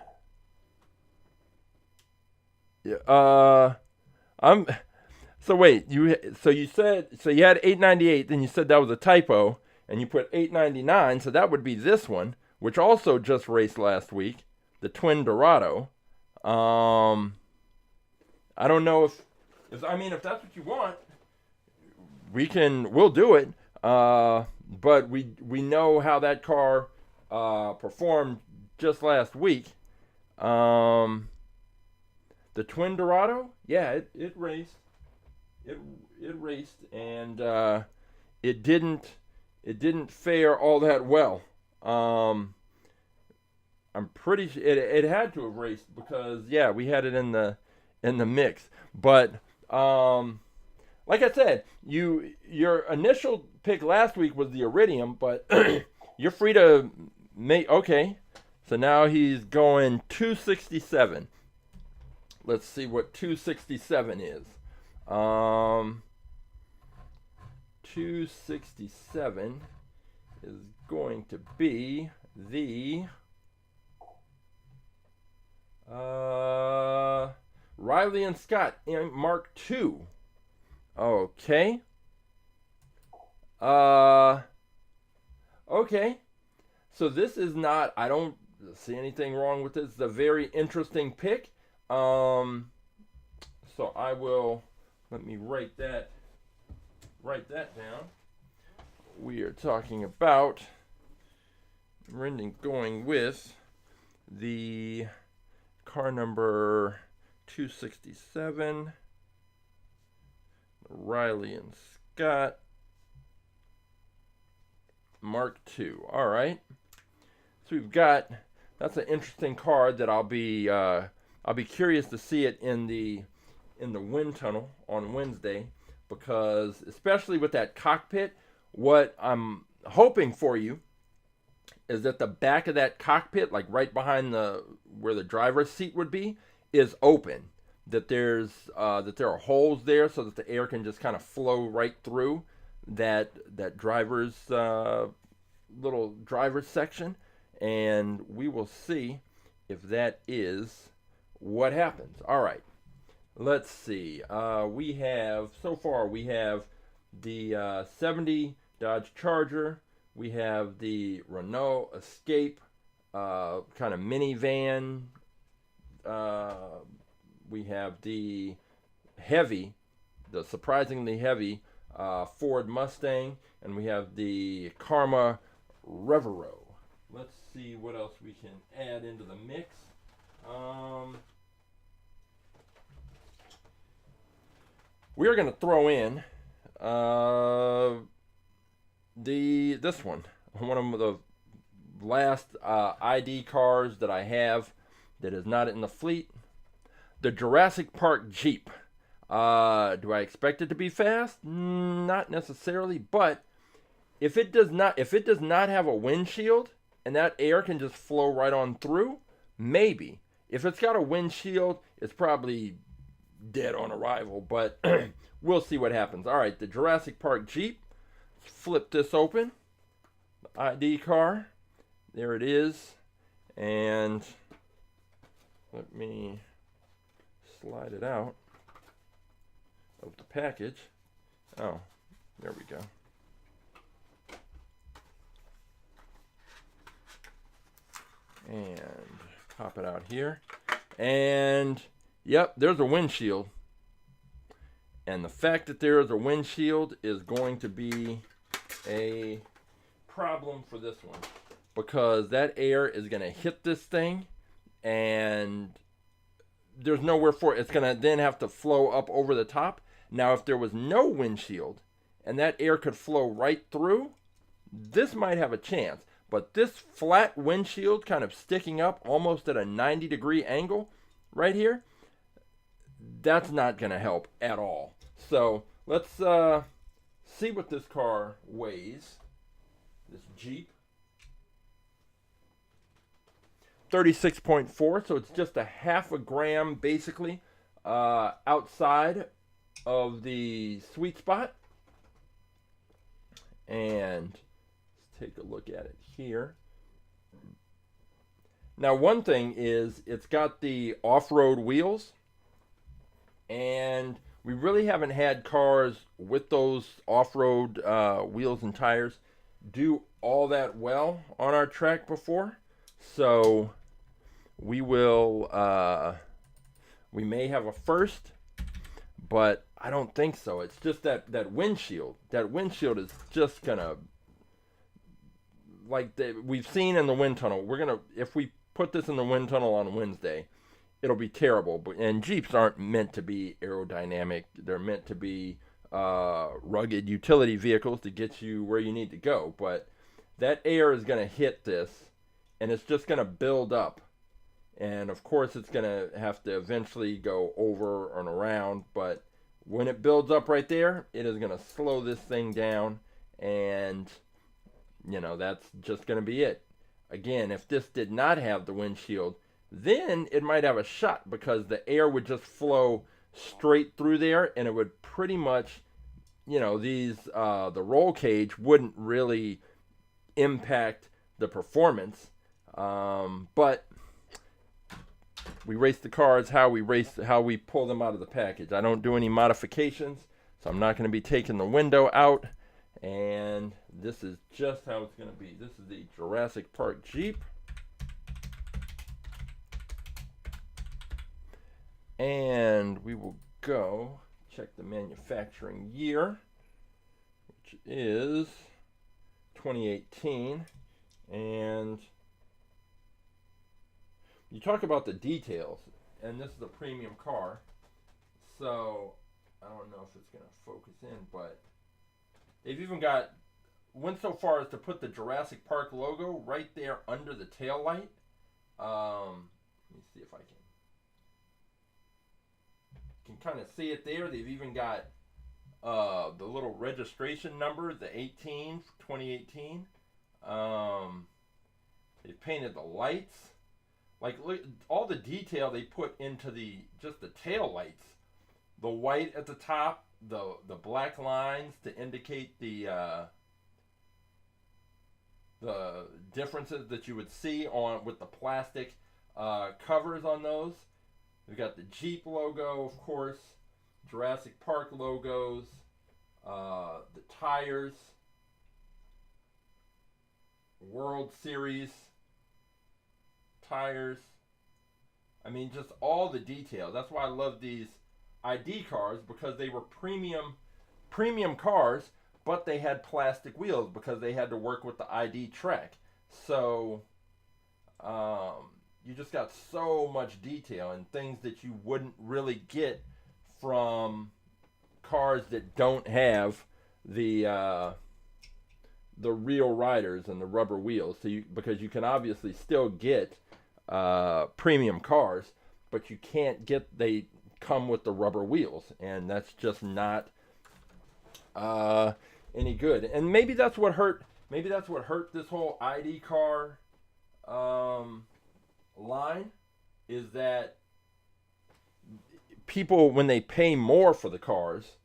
Yeah. So wait, you said you had 898, then you said that was a typo, and you put 899, so that would be this one, which also just raced last week, the Twin Dorado. I don't know if that's what you want, we'll do it. But we know how that car performed just last week. The Twin Dorado, yeah, it raced. It raced, and it didn't fare all that well. I'm pretty sure it had to have raced, because yeah, we had it in the mix. But like I said, your initial pick last week was the Iridium, but you're free to make. Okay, so now he's going 267. Let's see what 267 is. 267 is going to be the Riley and Scott Mark II. Okay. Okay. So this is not, I don't see anything wrong with this. It's a very interesting pick. So I will, let me write that down. We are talking about going with the car number 267, Riley and Scott Mark II. All right. So we've got, that's an interesting car that I'll be curious to see it in the wind tunnel on Wednesday, because especially with that cockpit, what I'm hoping for you is that the back of that cockpit, like right behind where the driver's seat would be, is open. That there are holes there so that the air can just kind of flow right through that driver's little driver's section, and we will see if that is what happens. All right, let's see. We have the 70 Dodge Charger. We have the Renault Escape, kind of minivan. We have the surprisingly heavy Ford Mustang, and we have the Karma Revero. Let's see what else we can add into the mix. We are going to throw in this one of the last ID cars that I have that is not in the fleet, the Jurassic Park Jeep. Do I expect it to be fast? Not necessarily, but if it does not have a windshield and that air can just flow right on through, maybe. If it's got a windshield, it's probably dead on arrival, but we'll see what happens. All right, the Jurassic Park Jeep. Let's flip this open. The ID car. There it is. And let me slide it out of the package. Oh, there we go. And pop it out here. And yep, there's a windshield. And the fact that there is a windshield is going to be a problem for this one, because that air is going to hit this thing and there's nowhere for it. It's going to then have to flow up over the top. Now, if there was no windshield and that air could flow right through, this might have a chance. But this flat windshield kind of sticking up almost at a 90-degree angle right here, that's not going to help at all. So let's see what this car weighs. This Jeep. 36.4, so it's just a half a gram basically outside of the sweet spot. And let's take a look at it here. Now, one thing is it's got the off-road wheels, and we really haven't had cars with those off-road wheels and tires do all that well on our track before. So we will, we may have a first, but I don't think so. It's just that windshield. That windshield is just gonna, like we've seen in the wind tunnel. If we put this in the wind tunnel on Wednesday, it'll be terrible. And Jeeps aren't meant to be aerodynamic. They're meant to be rugged utility vehicles to get you where you need to go. But that air is going to hit this, and it's just going to build up. And of course, it's going to have to eventually go over and around. But when it builds up right there, it is going to slow this thing down. And, you know, that's just going to be it. Again, if this did not have the windshield, then it might have a shot, because the air would just flow straight through there, and it would pretty much, you know, the roll cage wouldn't really impact the performance. But race the cars how we pull them out of the package. I don't do any modifications, so I'm not going to be taking the window out. And this is just how it's going to be. This is the Jurassic Park Jeep. And we will go check the manufacturing year, which is 2018. And you talk about the details, and this is a premium car, so I don't know if it's going to focus in, but they've even went so far as to put the Jurassic Park logo right there under the tail light. Let me see if I can kind of see it there. They've even got the little registration number, the 2018. They've painted the lights. Like, look, all the detail they put into just the tail lights. The white at the top, the black lines to indicate the differences that you would see with the plastic covers on those. We've got the Jeep logo, of course, Jurassic Park logos, the tires, World Series tires. I mean, just all the detail. That's why I love these ID cars, because they were premium cars, but they had plastic wheels because they had to work with the ID track. So you just got so much detail and things that you wouldn't really get from cars that don't have the real riders and the rubber wheels. So because you can obviously still get premium cars, but you can't get, they come with the rubber wheels, and that's just not any good. And maybe that's what hurt this whole ID car line, is that people, when they pay more for the cars,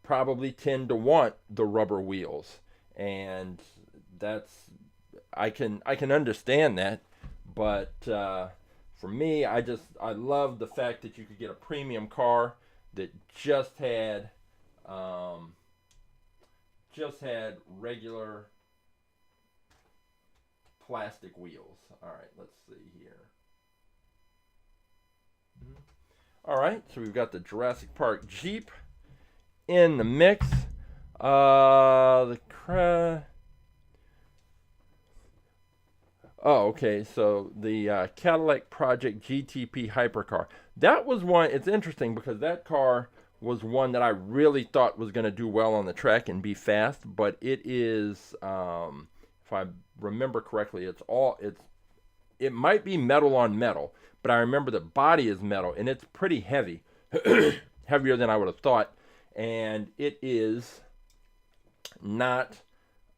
probably tend to want the rubber wheels, and that's, I can understand that, but for me, I love the fact that you could get a premium car that just had regular plastic wheels. All right, let's see here. All right, so we've got the Jurassic Park Jeep in the mix. Okay, so the Cadillac Project GTP hypercar. That was one, it's interesting because that car was one that I really thought was going to do well on the track and be fast, but it is, if I remember correctly, it might be metal on metal, but I remember the body is metal, and it's pretty heavy, heavier than I would have thought, and it is not,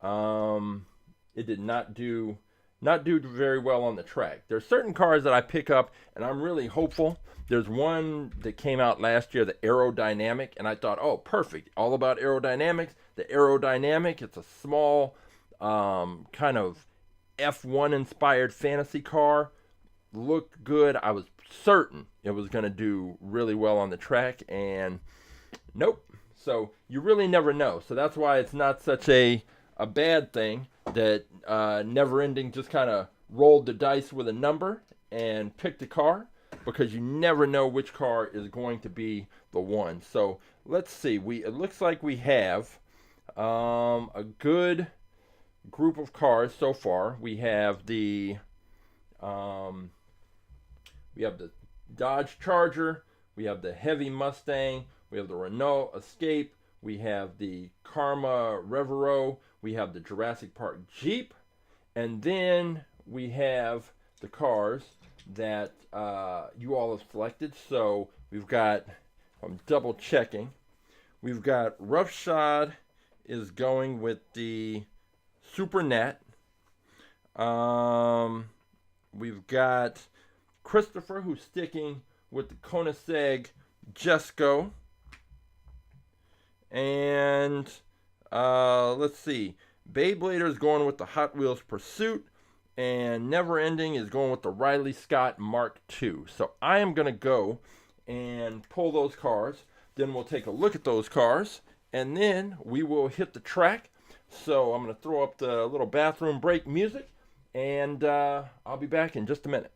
it did not do very well on the track. There's certain cars that I pick up, and I'm really hopeful. There's one that came out last year, the Aerodynamic, and I thought, oh, perfect, all about aerodynamics. The Aerodynamic, it's a small, kind of F1 inspired fantasy car. Looked good. I was certain it was going to do really well on the track, and nope. So you really never know. So that's why it's not such a bad thing that Never Ending just kind of rolled the dice with a number and picked a car, because you never know which car is going to be the one. So let's see. It looks like we have a good group of cars so far. We have the Dodge Charger, we have the heavy Mustang, we have the Renault Escape, we have the Karma Revero, we have the Jurassic Park Jeep, and then we have the cars that you all have selected. So we've got, I'm double checking, we've got Roughshod is going with the Super Gnat. We've got Christopher, who's sticking with the Koenigsegg Jesko. And let's see, Beyblader is going with the Hot Wheels Pursuit. and Never Ending is going with the Riley Scott Mark II. So I am going to go and pull those cars. Then we'll take a look at those cars, and then we will hit the track. So I'm going to throw up the little bathroom break music, and I'll be back in just a minute.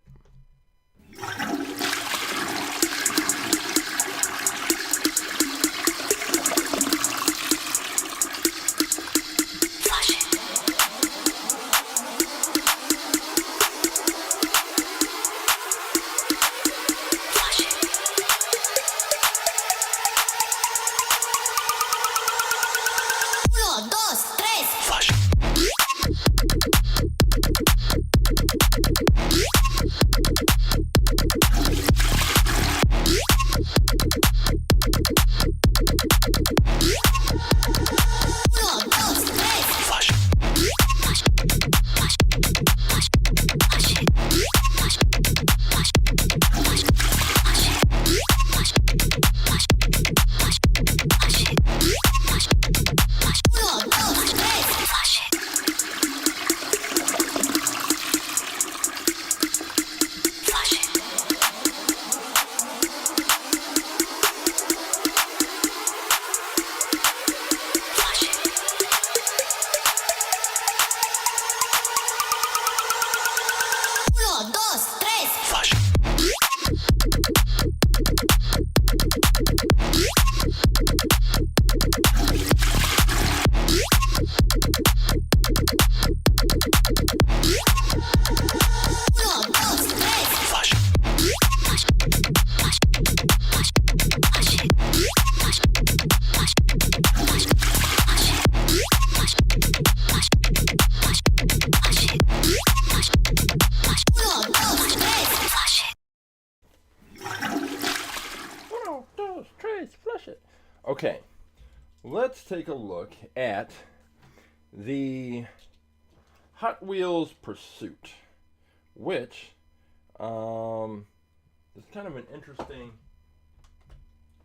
Okay, let's take a look at the Hot Wheels Pursuit, which is kind of an interesting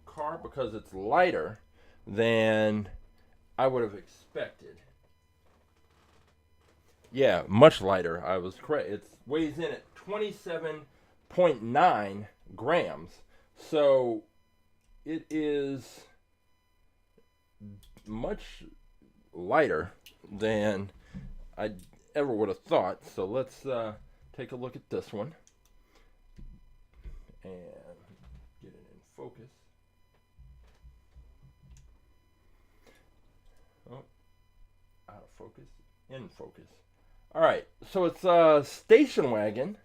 car because it's lighter than I would have expected. Yeah, much lighter. I was correct. It weighs in at 27.9 grams. So it is much lighter than I ever would have thought. So let's take a look at this one and get it in focus. Oh, out of focus, in focus. All right, so it's a station wagon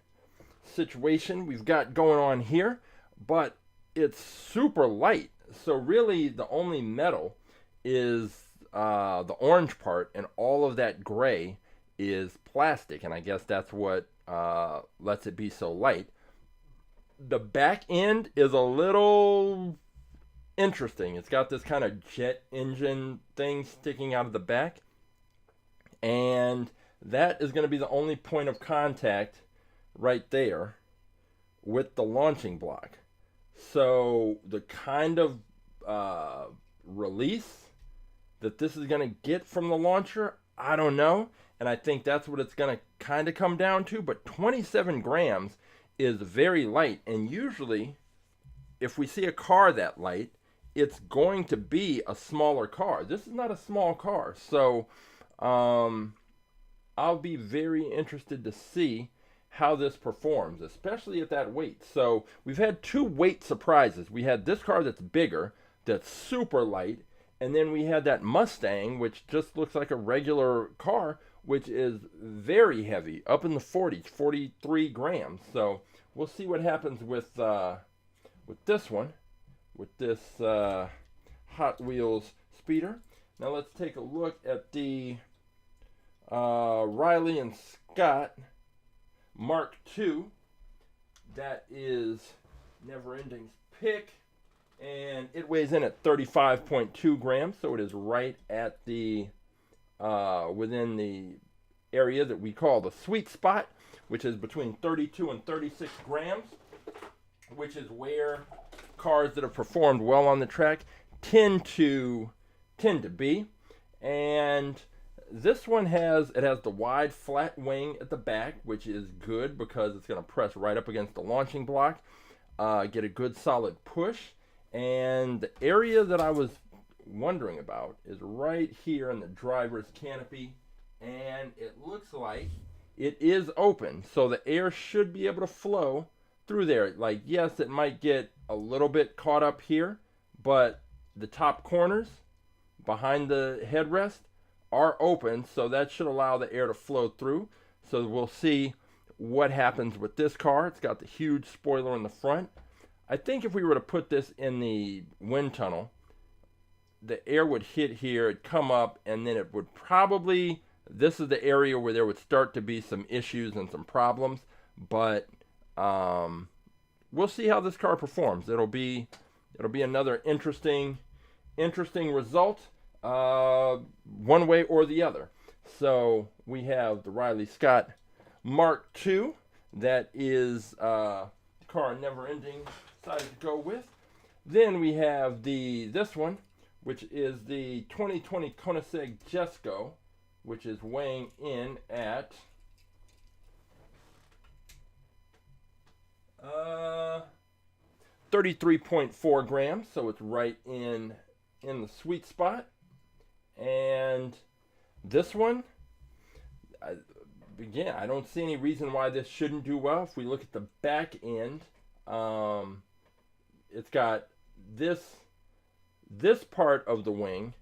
situation we've got going on here, but it's super light. So really the only metal is the orange part, and all of that gray is plastic, and I guess that's what lets it be so light. The back end is a little interesting. It's got this kind of jet engine thing sticking out of the back, and that is going to be the only point of contact right there with the launching block. So the kind of release that this is going to get from the launcher, I don't know. And I think that's what it's going to kind of come down to. But 27 grams is very light. And usually, if we see a car that light, it's going to be a smaller car. This is not a small car. So I'll be very interested to see how this performs, especially at that weight. So we've had two weight surprises. We had this car that's bigger, that's super light, and then we had that Mustang, which just looks like a regular car, which is very heavy, up in the 40s, 43 grams. So we'll see what happens with this one, with this Hot Wheels Speeder. Now let's take a look at the Riley and Scott Mark II. That is Never Ending's pick, and it weighs in at 35.2 grams, so it is right at the within the area that we call the sweet spot, which is between 32 and 36 grams, which is where cars that have performed well on the track tend to be. And this one has the wide flat wing at the back, which is good because it's going to press right up against the launching block, get a good solid push. And the area that I was wondering about is right here in the driver's canopy, and it looks like it is open, so the air should be able to flow through there. Like, yes, it might get a little bit caught up here, but the top corners behind the headrest are open, so that should allow the air to flow through. So we'll see what happens with this car. It's got the huge spoiler in the front. I think if we were to put this in the wind tunnel, the air would hit here, it'd come up, and then it would probably, this is the area where there would start to be some issues and some problems, but we'll see how this car performs. It'll be another interesting result, one way or the other. So we have the Riley Scott Mark II. That is car never ending decided to go with. Then we have this one, which is the 2020 Koenigsegg Jesko, which is weighing in at 33.4 grams, so it's right in the sweet spot. And this one, again, I don't see any reason why this shouldn't do well. If we look at the back end, it's got this part of the wing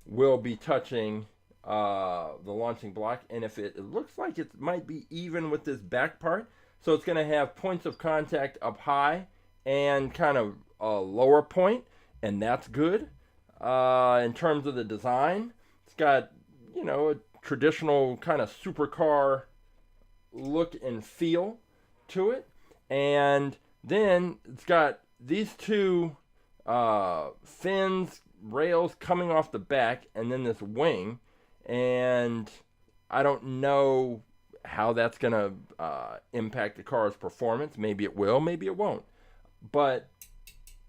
will be touching the launching block, and if it looks like it might be even with this back part, so it's going to have points of contact up high and kind of a lower point, and that's good. In terms of the design, it's got, you know, a traditional kind of supercar look and feel to it, and then it's got these two fins, rails coming off the back, and then this wing, and I don't know how that's going to impact the car's performance. Maybe it will, maybe it won't. But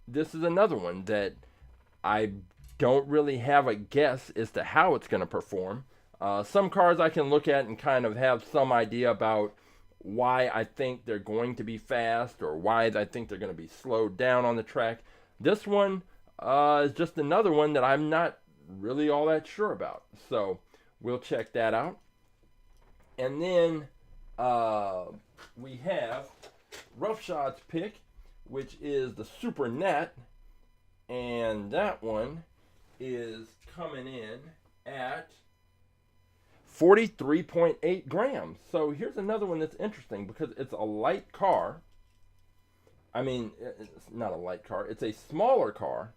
this is another one that I don't really have a guess as to how it's going to perform. Some cars I can look at and kind of have some idea about why I think they're going to be fast or why I think they're going to be slowed down on the track. This one is just another one that I'm not really all that sure about. So we'll check that out. And then we have Roughshods pick, which is the Super Gnat, and that one is coming in at 43.8 grams. So here's another one that's interesting because it's a light car. I mean, it's not a light car, it's a smaller car,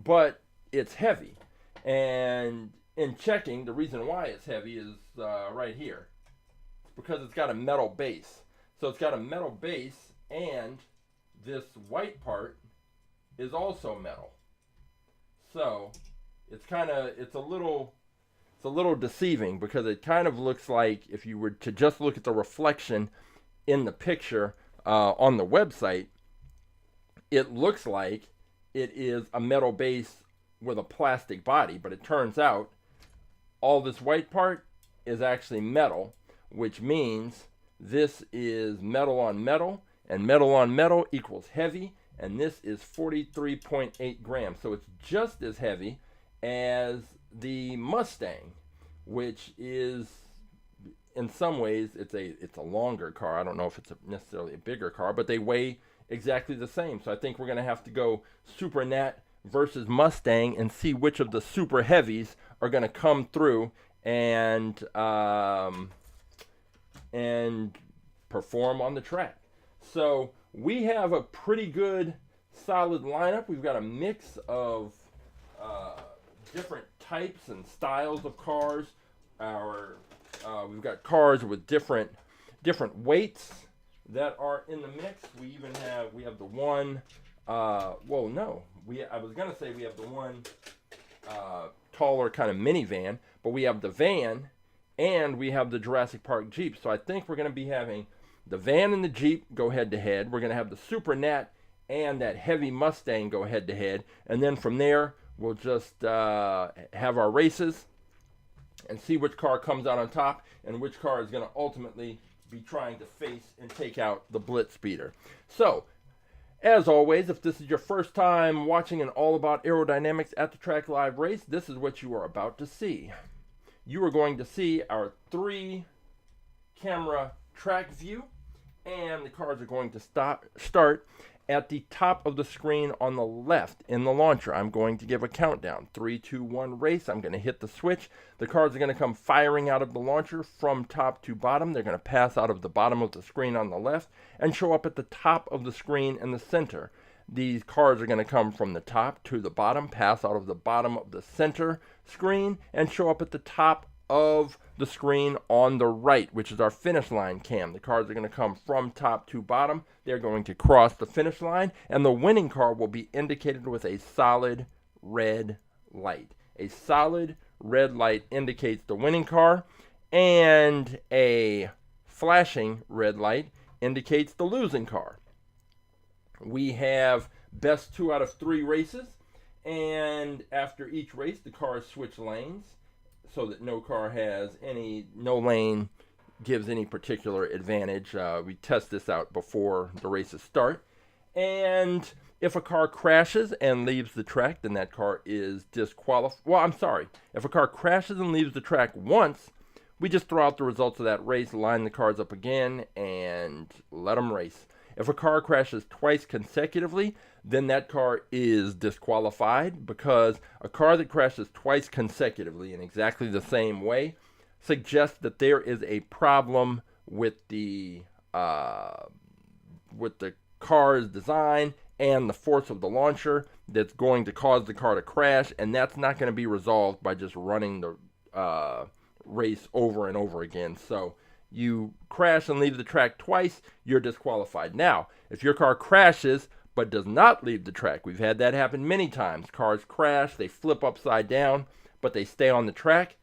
but it's heavy. And in checking, the reason why it's heavy is right here. It's because it's got a metal base. So it's got a metal base, and this white part is also metal. So it's a little deceiving because it kind of looks like, if you were to just look at the reflection in the picture on the website, it looks like it is a metal base with a plastic body, but it turns out all this white part is actually metal, which means this is metal on metal, and metal on metal equals heavy, and this is 43.8 grams. So it's just as heavy as the Mustang, which is, in some ways, it's a longer car. I don't know if it's necessarily a bigger car, but they weigh exactly the same. So I think we're going to have to go Super Gnat versus Mustang and see which of the super heavies are going to come through and perform on the track. So we have a pretty good solid lineup. We've got a mix of different types and styles of cars. We've got cars with different weights that are in the mix. We have the one. I was gonna say we have the one taller kind of minivan, but we have the van and we have the Jurassic Park Jeep. So I think we're gonna be having the van and the Jeep go head to head. We're gonna have the Super Gnat and that heavy Mustang go head to head, and then from there we'll just have our races and see which car comes out on top and which car is going to ultimately be trying to face and take out the BlitzSpeeder. So, as always, if this is your first time watching an all about aerodynamics at the track live race, this is what you are about to see. You are going to see our 3 camera track view, and the cars are going to start at the top of the screen on the left in the launcher. I'm going to give a countdown. 3, 2, 1, race. I'm going to hit the switch. The cars are going to come firing out of the launcher from top to bottom. They're going to pass out of the bottom of the screen on the left and show up at the top of the screen in the center. These cars are going to come from the top to the bottom, pass out of the bottom of the center screen, and show up at the top of the screen on the right, which is our finish line cam. The cars are going to come from top to bottom. They're going to cross the finish line, and the winning car will be indicated with a solid red light. A solid red light indicates the winning car, and a flashing red light indicates the losing car. We have best 2 out of 3 races, and after each race, the cars switch lanes, so that no lane gives any particular advantage. We test this out before the races start. And if a car crashes and leaves the track, then that car is disqualified. Well, I'm sorry. If a car crashes and leaves the track once, we just throw out the results of that race, line the cars up again, and let them race. If a car crashes twice consecutively, then that car is disqualified, because a car that crashes twice consecutively in exactly the same way suggests that there is a problem with the car's design and the force of the launcher that's going to cause the car to crash, and that's not going to be resolved by just running the race over and over again. So you crash and leave the track twice, you're disqualified. Now, if your car crashes but does not leave the track, we've had that happen many times. Cars crash, they flip upside down, but they stay on the track.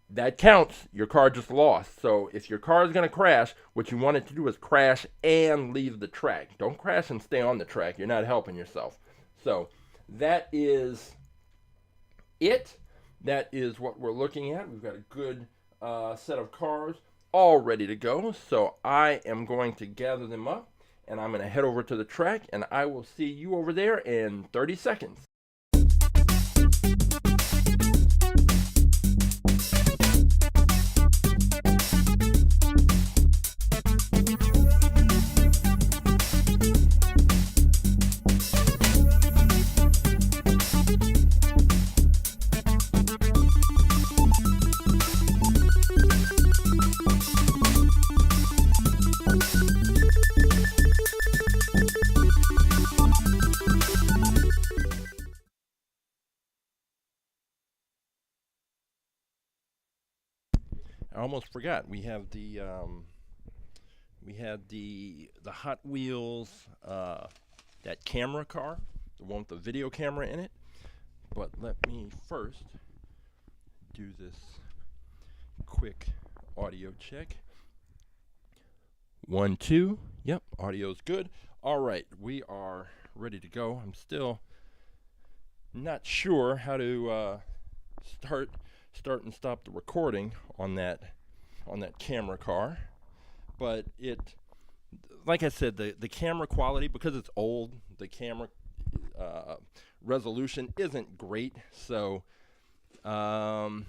That counts. Your car just lost. So if your car is going to crash, what you want it to do is crash and leave the track. Don't crash and stay on the track. You're not helping yourself. So that is it. That is what we're looking at. We've got a good set of cars all ready to go. So I am going to gather them up, and I'm going to head over to the track, and I will see you over there in 30 seconds. I almost forgot. We have the Hot Wheels that camera car, the one with the video camera in it. But let me first do this quick audio check. 1, 2. Yep, audio's good. All right, we are ready to go. I'm still not sure how to start and stop the recording on that camera car, but it, like I said, the camera quality, because it's old, the camera resolution isn't great, so the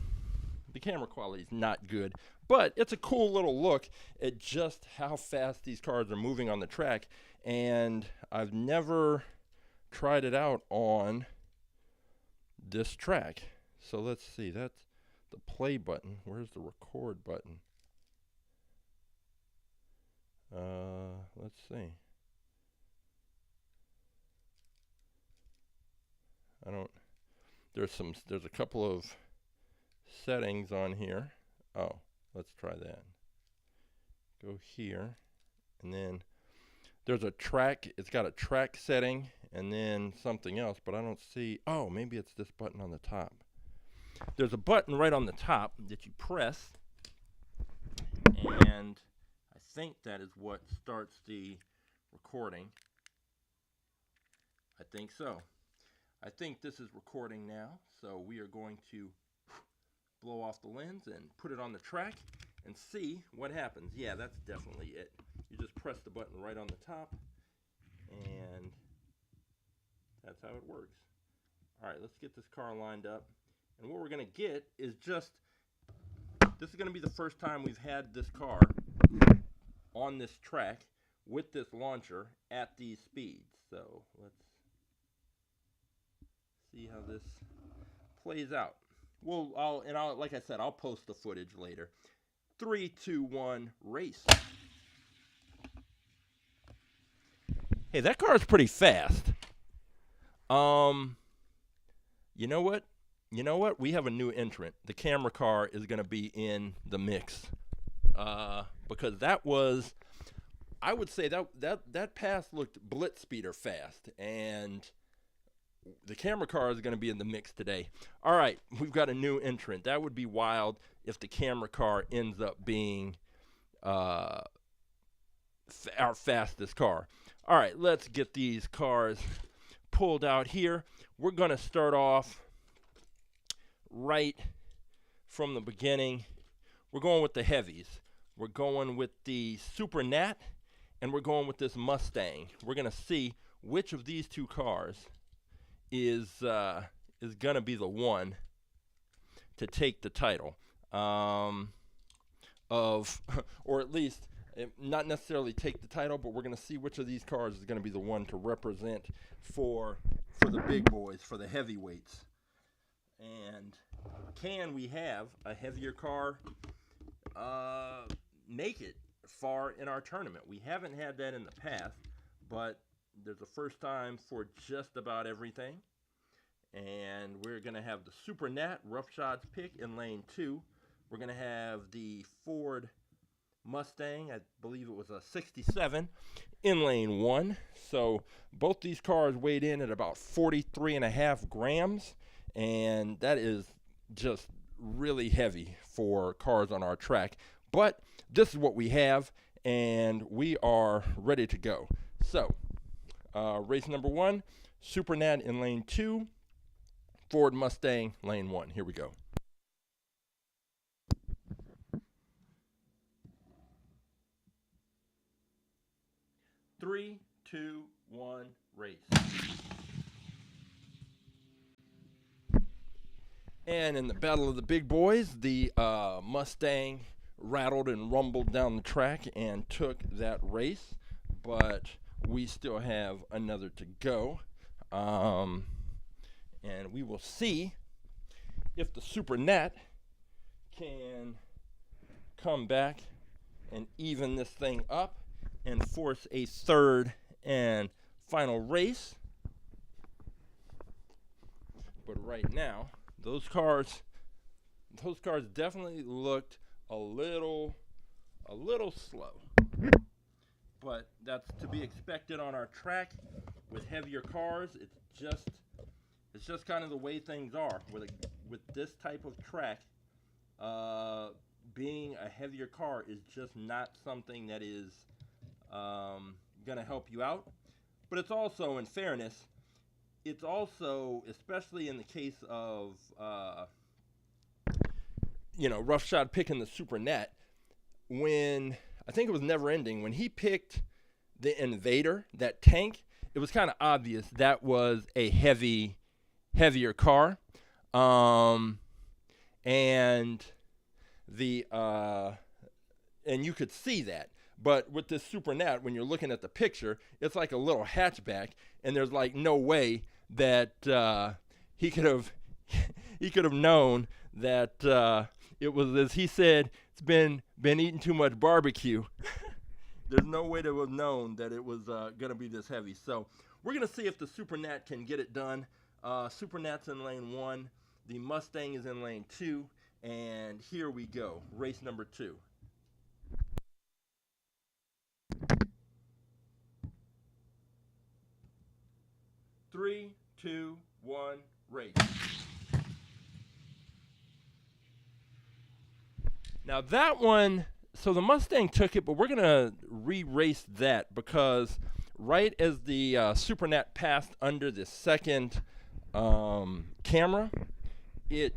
camera quality is not good, but it's a cool little look at just how fast these cars are moving on the track. And I've never tried it out on this track, so let's see. That's the play button. Where's the record button? Let's see. There's a couple of settings on here. Oh, let's try that. Go here, and then there's a track. It's got a track setting and then something else, but I don't see. Oh, maybe it's this button on the top. There's a button right on the top that you press, and I think that is what starts the recording. I think so. I think this is recording now, so we are going to blow off the lens and put it on the track and see what happens. Yeah, that's definitely it. You just press the button right on the top, and that's how it works. All right, let's get this car lined up. And what we're going to get is just, this is going to be the first time we've had this car on this track with this launcher at these speeds. So let's see how this plays out. Well, I'll like I said, I'll post the footage later. 3, 2, 1, race. Hey, that car is pretty fast. You know what? You know what? We have a new entrant. The camera car is going to be in the mix. Because that was, I would say that pass looked BlitzSpeeder fast, and the camera car is going to be in the mix today. All right, we've got a new entrant. That would be wild if the camera car ends up being our fastest car. All right, let's get these cars pulled out here. We're going to start off right from the beginning. We're going with the heavies. We're going with the Super Gnat, and we're going with this Mustang. We're going to see which of these two cars is going to be the one to take the title of, or at least not necessarily take the title, but we're going to see which of these cars is going to be the one to represent for the big boys, for the heavyweights. And can we have a heavier car make it far in our tournament? We haven't had that in the past, but there's a first time for just about everything. And we're going to have the Super Gnat rough shots pick in lane 2. We're going to have the Ford Mustang, I believe it was a 67, in lane 1. So both these cars weighed in at about 43.5 grams, and that is just really heavy for cars on our track. But this is what we have, and we are ready to go. So race number 1, Super Gnat in lane 2, Ford Mustang lane 1. Here we go. Three, 2, 1, race. And in the battle of the big boys, the Mustang rattled and rumbled down the track and took that race, but we still have another to go. And we will see if the Super Gnat can come back and even this thing up and force a third and final race. But right now, those cars definitely looked a little slow. But that's to be expected on our track with heavier cars. It's just kind of the way things are with this type of track. Being a heavier car is just not something that is going to help you out. But it's also, in fairness, it's also, especially in the case of rough shot picking the Super Gnat, when I think it was Never Ending, when he picked the Invader, that tank, it was kind of obvious that was a heavier car, and you could see that. But with this Super Gnat, when you're looking at the picture, it's like a little hatchback, and there's like no way that he could have known that it was, as he said, it's been eating too much barbecue. There's no way to have known that it was going to be this heavy. So we're going to see if the Super Gnat can get it done. Super Gnat's in lane 1. The Mustang is in lane 2. And here we go. Race number 2. Three, 2, 1, race. Now that one, so the Mustang took it, but we're going to re-race that because right as the Super Gnat passed under the second camera, it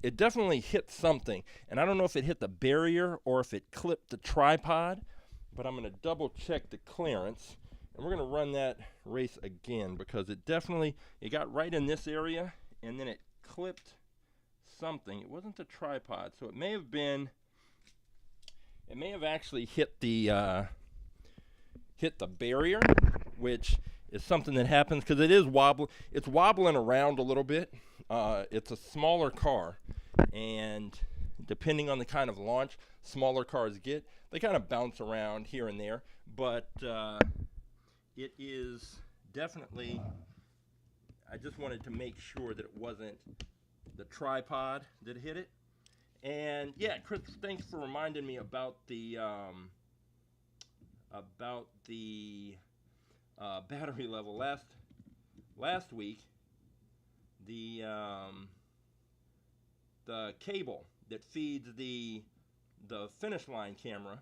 it definitely hit something, and I don't know if it hit the barrier or if it clipped the tripod, but I'm going to double check the clearance, and we're going to run that race again, because it got right in this area, and then it clipped something. It wasn't the tripod, so it may have actually hit the barrier, which is something that happens because it is it's wobbling around a little bit. It's a smaller car, and depending on the kind of launch smaller cars get, they kind of bounce around here and there, but it is definitely, I just wanted to make sure that it wasn't the tripod that hit it. And yeah, Chris, thanks for reminding me about the battery level last week. The cable that feeds the finish line camera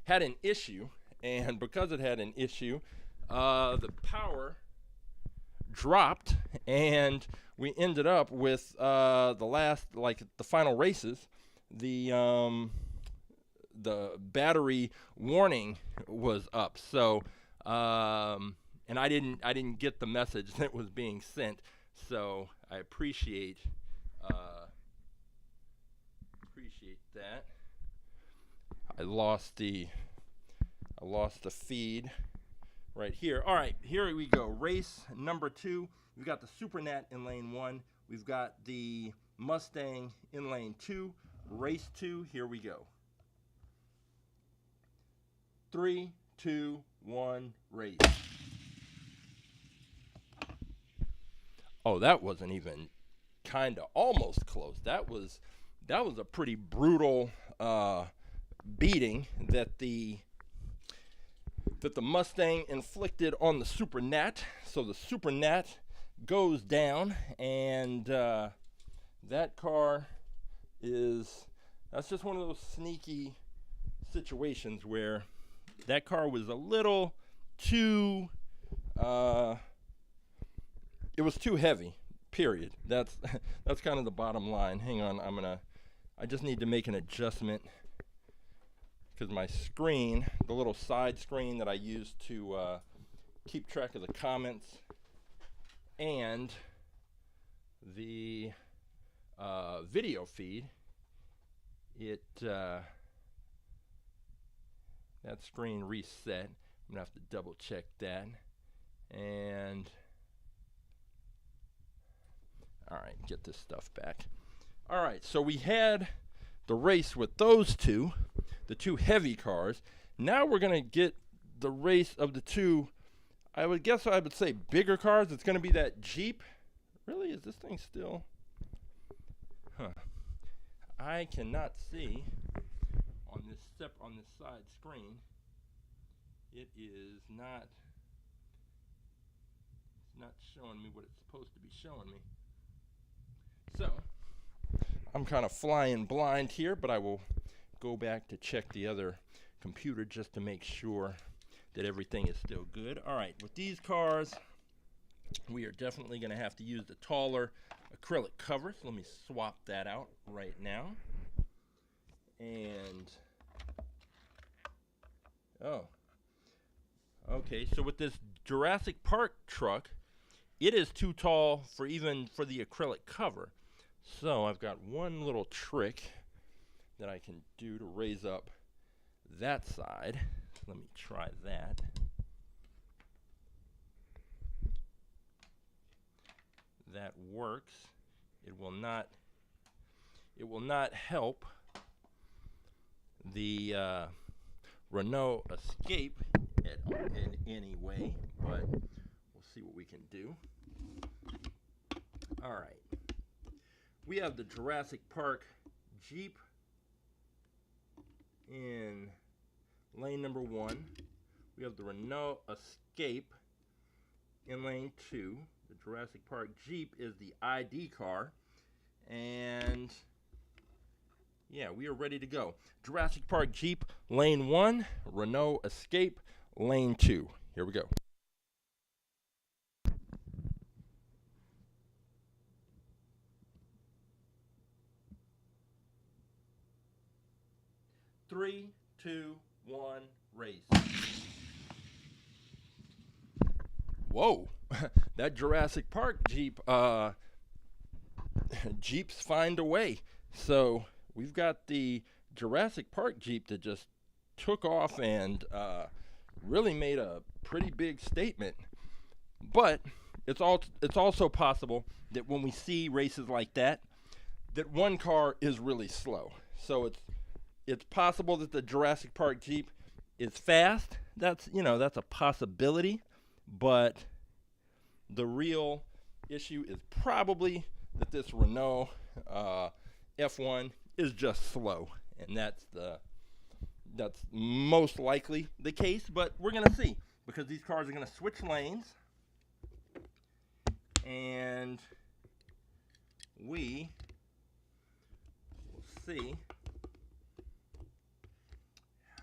had an issue, and because it had an issue, the power dropped, and we ended up with the final races, the battery warning was up. So and I didn't get the message that was being sent, so I appreciate that. I lost the feed right here. All right, here we go. Race number 2. We've got the Super Gnat in lane 1. We've got the Mustang in lane 2. Race 2. Here we go. 3, 2, 1, race. Oh, that wasn't even kind of almost close. That was a pretty brutal beating that the Mustang inflicted on the Super Gnat. So the Super Gnat goes down, and that car that's just one of those sneaky situations where that car was a little too it was too heavy, period. That's kind of the bottom line. Hang on, I just need to make an adjustment, because my screen, the little side screen that I use to keep track of the comments and the video feed, that screen reset. I'm gonna have to double check that. And all right, get this stuff back. All right, so we had the race with those two, the two heavy cars. Now we're gonna get the race of the two, I would say bigger cars. It's gonna be that Jeep. Really, is this thing still? I cannot see on this side screen. It is not showing me what it's supposed to be showing me. So I'm kind of flying blind here, but I will go back to check the other computer just to make sure that everything is still good. All right, with these cars, we are definitely going to have to use the taller acrylic covers. Let me swap that out right now. And okay, so with this Jurassic Park truck, it is too tall for the acrylic cover. So I've got one little trick that I can do to raise up that side. Let me try that. That works. It will not help the Renault Escape in any way, but we'll see what we can do. All right. We have the Jurassic Park Jeep in lane number 1. We have the Renault Escape in lane 2. The Jurassic Park Jeep is the ID car. And yeah, we are ready to go. Jurassic Park Jeep, lane 1. Renault Escape, lane 2. Here we go. 3, 2, 1, race. Whoa, that Jurassic Park Jeep, Jeeps find a way. So we've got the Jurassic Park Jeep that just took off and really made a pretty big statement. But it's also possible that when we see races like that, that one car is really slow. So it's possible that the Jurassic Park Jeep is fast. That's a possibility, but the real issue is probably that this Renault F1 is just slow, and that's most likely the case. But we're gonna see, because these cars are gonna switch lanes, and we will see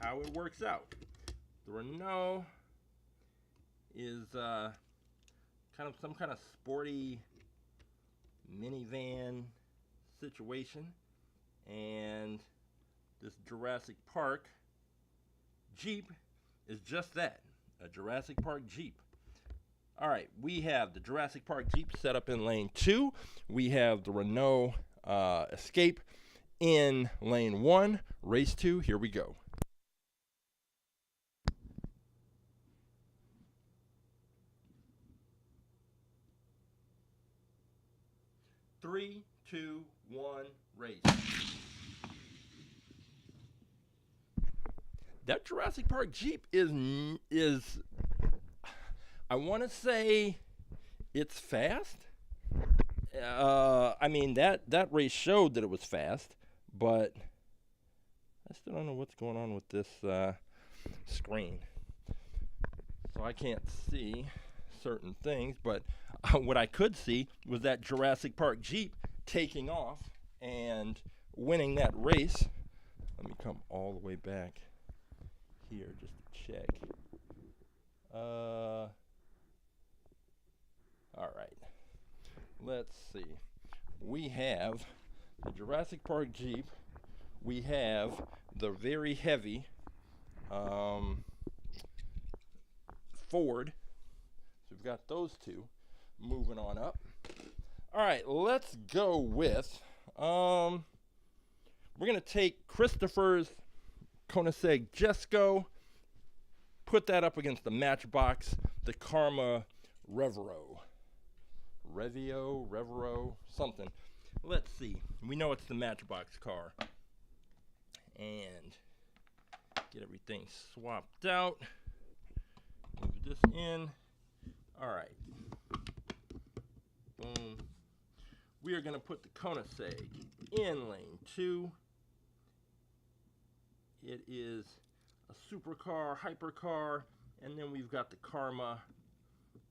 how it works out. The Renault is some kind of sporty minivan situation, and this Jurassic Park Jeep is just that, a Jurassic Park Jeep. All right, we have the Jurassic Park Jeep set up in lane 2. We have the Renault Escape in lane 1. Race 2, here we go. Three, 2, 1, race. That Jurassic Park Jeep is I want to say it's fast. I mean, that race showed that it was fast, but I still don't know what's going on with this screen. So I can't see certain things, but what I could see was that Jurassic Park Jeep taking off and winning that race. Let me come all the way back here just to check. All right, let's see. We have the Jurassic Park Jeep. We have the very heavy Ford. So we've got those two moving on up. All right, let's go with, we're going to take Christopher's Koenigsegg Jesko, put that up against the Matchbox, the Karma Revero, something. Let's see. We know it's the Matchbox car. And get everything swapped out. Move this in. All right. Boom. We are going to put the Koenigsegg in lane 2. It is a supercar, hypercar, and then we've got the Karma,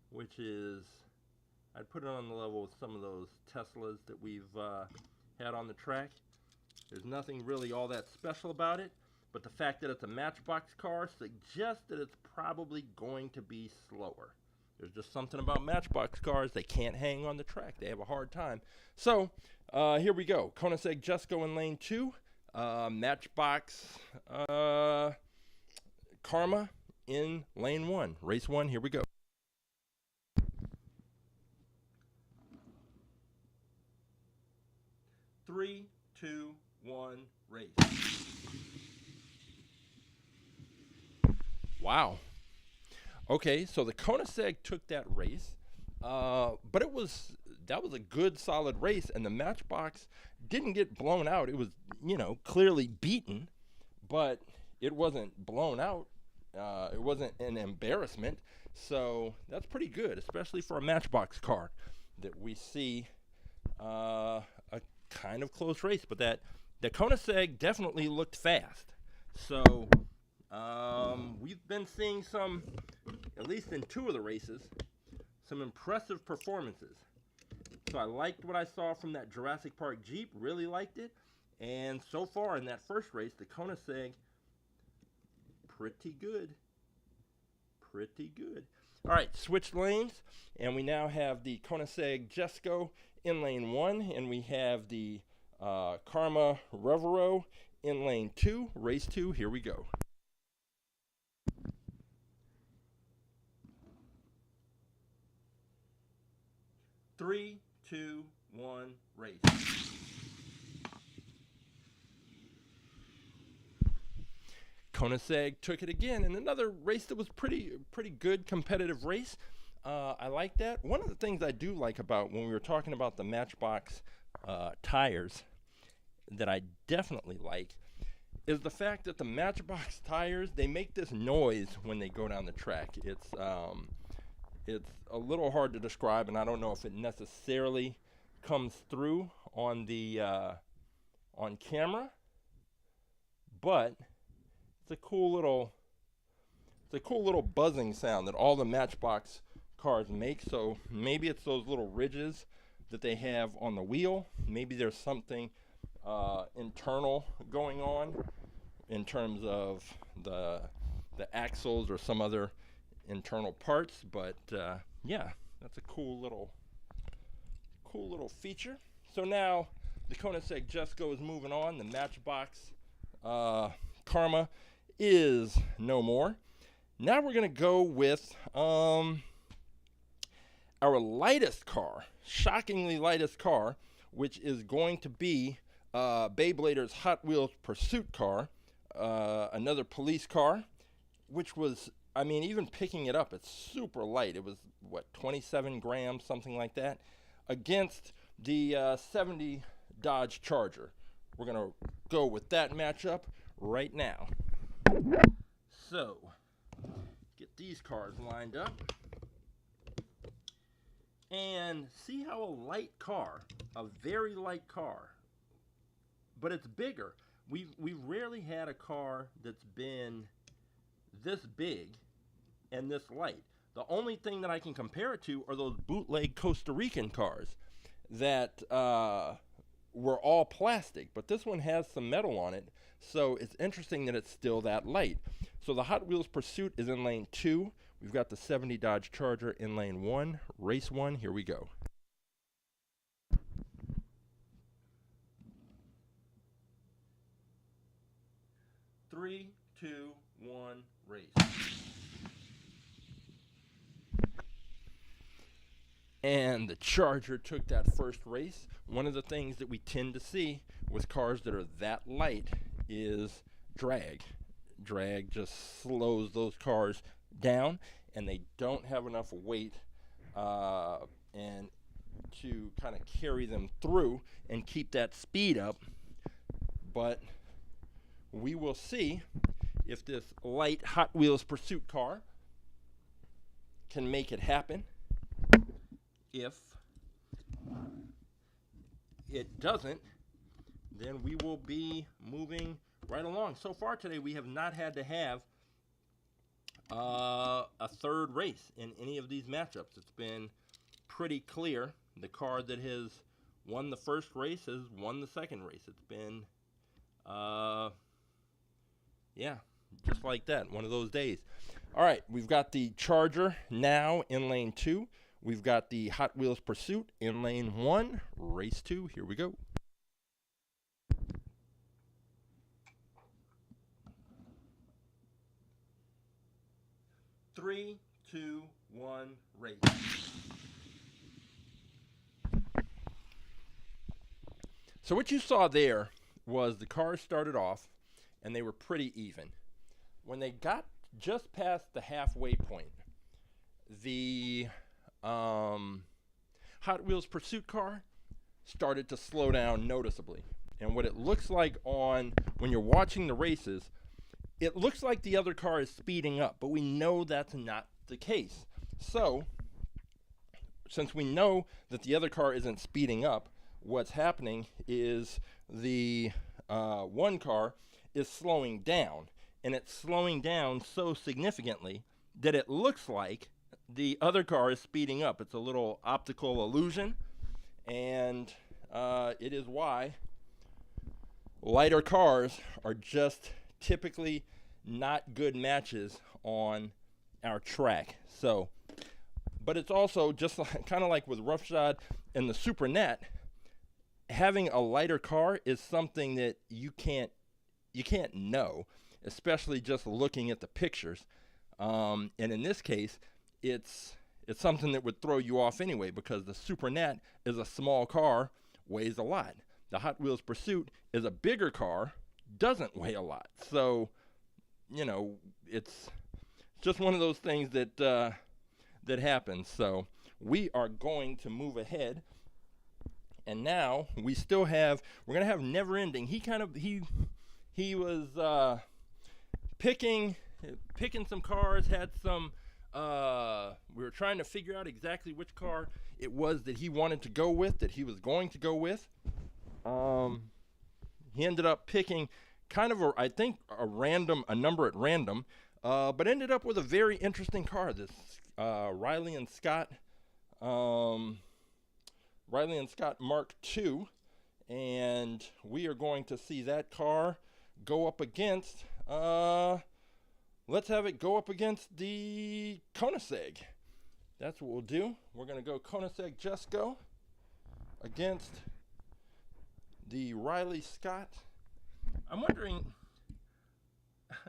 which is, I'd put it on the level with some of those Teslas that we've had on the track. There's nothing really all that special about it, but the fact that it's a Matchbox car suggests that it's probably going to be slower. There's just something about Matchbox cars, they can't hang on the track. They have a hard time. So, here we go. Koenigsegg Jesko in lane 2. Matchbox Karma in lane 1. Race 1, here we go. Three, 2, 1, race. Wow. Okay, so the Koenigsegg took that race, but that was a good, solid race, and the Matchbox didn't get blown out. It was, clearly beaten, but it wasn't blown out. It wasn't an embarrassment, so that's pretty good, especially for a Matchbox car that we see a kind of close race. But the Koenigsegg definitely looked fast. So we've been seeing some, at least in 2 of the races, some impressive performances. So I liked what I saw from that Jurassic Park Jeep, really liked it. And so far in that first race, the Koenigsegg, pretty good. Pretty good. All right, switched lanes, and we now have the Koenigsegg Jesko in lane 1, and we have the Karma Revero in lane 2, race 2, here we go. Three, two, one, race. Koenigsegg took it again in another race that was pretty good competitive race. I like that. One of the things I do like about when we were talking about the Matchbox tires that I definitely like is the fact that the Matchbox tires, they make this noise when they go down the track. It's a little hard to describe, and I don't know if it necessarily comes through on the on camera, but it's a cool little buzzing sound that all the Matchbox cars make. So maybe it's those little ridges that they have on the wheel. Maybe there's something internal going on in terms of the axles or some other internal parts, but yeah, that's a cool little feature. So now the Koenigsegg Jesko is moving on. The Matchbox Karma is no more. Now we're going to go with our lightest car, shockingly lightest car, which is going to be Beyblader's Hot Wheels Pursuit car, another police car, which was, I mean, even picking it up, it's super light. It was, what, 27 grams, something like that, against the 70 Dodge Charger. We're going to go with that matchup right now. So, get these cars lined up. And see how a light car, a very light car, but it's bigger. We've rarely had a car that's been this big and this light. The only thing that I can compare it to are those bootleg Costa Rican cars that were all plastic, but this one has some metal on it, so it's interesting that it's still that light. So the Hot Wheels Pursuit is in lane 2. We've got the 70 Dodge Charger in lane 1. Race 1, here we go. Three, two, one, race. And the Charger took that first race. One of the things that we tend to see with cars that are that light is drag. Drag just slows those cars down, and they don't have enough weight and to kind of carry them through and keep that speed up. But we will see if this light Hot Wheels Pursuit car can make it happen. If it doesn't, then we will be moving right along. So far today, we have not had to have a third race in any of these matchups. It's been pretty clear. The car that has won the first race has won the second race. It's been, yeah, just like that, one of those days. All right, we've got the Charger now in lane 2. We've got the Hot Wheels Pursuit in lane 1. Race 2, here we go. Three, two, one, race. So what you saw there was the cars started off and they were pretty even. When they got just past the halfway point, the Hot Wheels Pursuit car started to slow down noticeably. And what it looks like when you're watching the races, it looks like the other car is speeding up, but we know that's not the case. So, since we know that the other car isn't speeding up, what's happening is the one car is slowing down. And it's slowing down so significantly that it looks like the other car is speeding up. It's a little optical illusion, and it is why lighter cars are just typically not good matches on our track. So, but it's also just kind of like with Roughshod and the Super Gnat, having a lighter car is something that you can't know, especially just looking at the pictures. And in this case, it's something that would throw you off anyway, because the Super Gnat is a small car, weighs a lot. The Hot Wheels Pursuit is a bigger car, doesn't weigh a lot. So, you know, it's just one of those things that that happens. So we are going to move ahead, and now we still have, we're going to have Never Ending. He was picking some cars, had some, we were trying to figure out exactly which car it was that he wanted to go with, that he was going to go with. He ended up picking kind of a number at random, but ended up with a very interesting car, this Riley and Scott Mark II, and we are going to see that car go up against, let's have it go up against the Koenigsegg. That's what we'll do. We're going to go Koenigsegg Jesko against the Riley Scott. I'm wondering,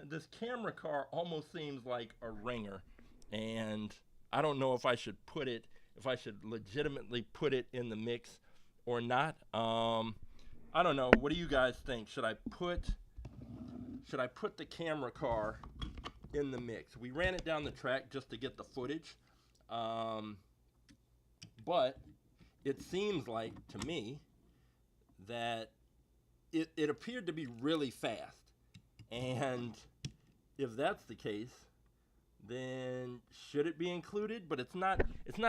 this camera car almost seems like a ringer, and I don't know if I should legitimately put it in the mix or not. I don't know. What do you guys think? Should I put the camera car in the mix? We ran it down the track just to get the footage, but it seems like to me that it appeared to be really fast, and if that's the case, then should it be included? But it's not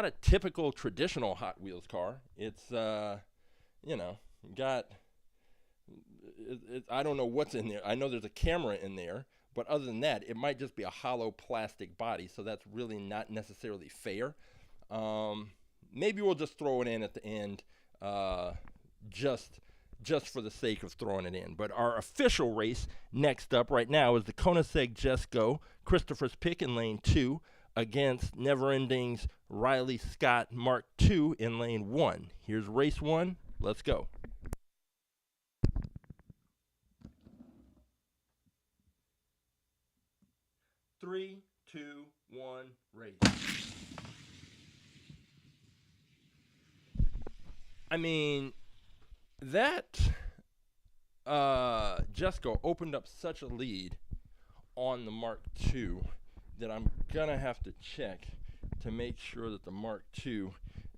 a typical traditional Hot Wheels car. It's you know, I don't know what's in there. I know there's a camera in there, but other than that, it might just be a hollow plastic body, so that's really not necessarily fair. Maybe we'll just throw it in at the end, just for the sake of throwing it in. But our official race next up right now is the Koenigsegg Jesko, Christopher's pick in lane 2, against Never Ending's Riley Scott Mark II in lane 1. Here's race 1. Let's go. Three, two, one, race. I mean, that Jesko opened up such a lead on the Mark II that I'm gonna have to check to make sure that the Mark II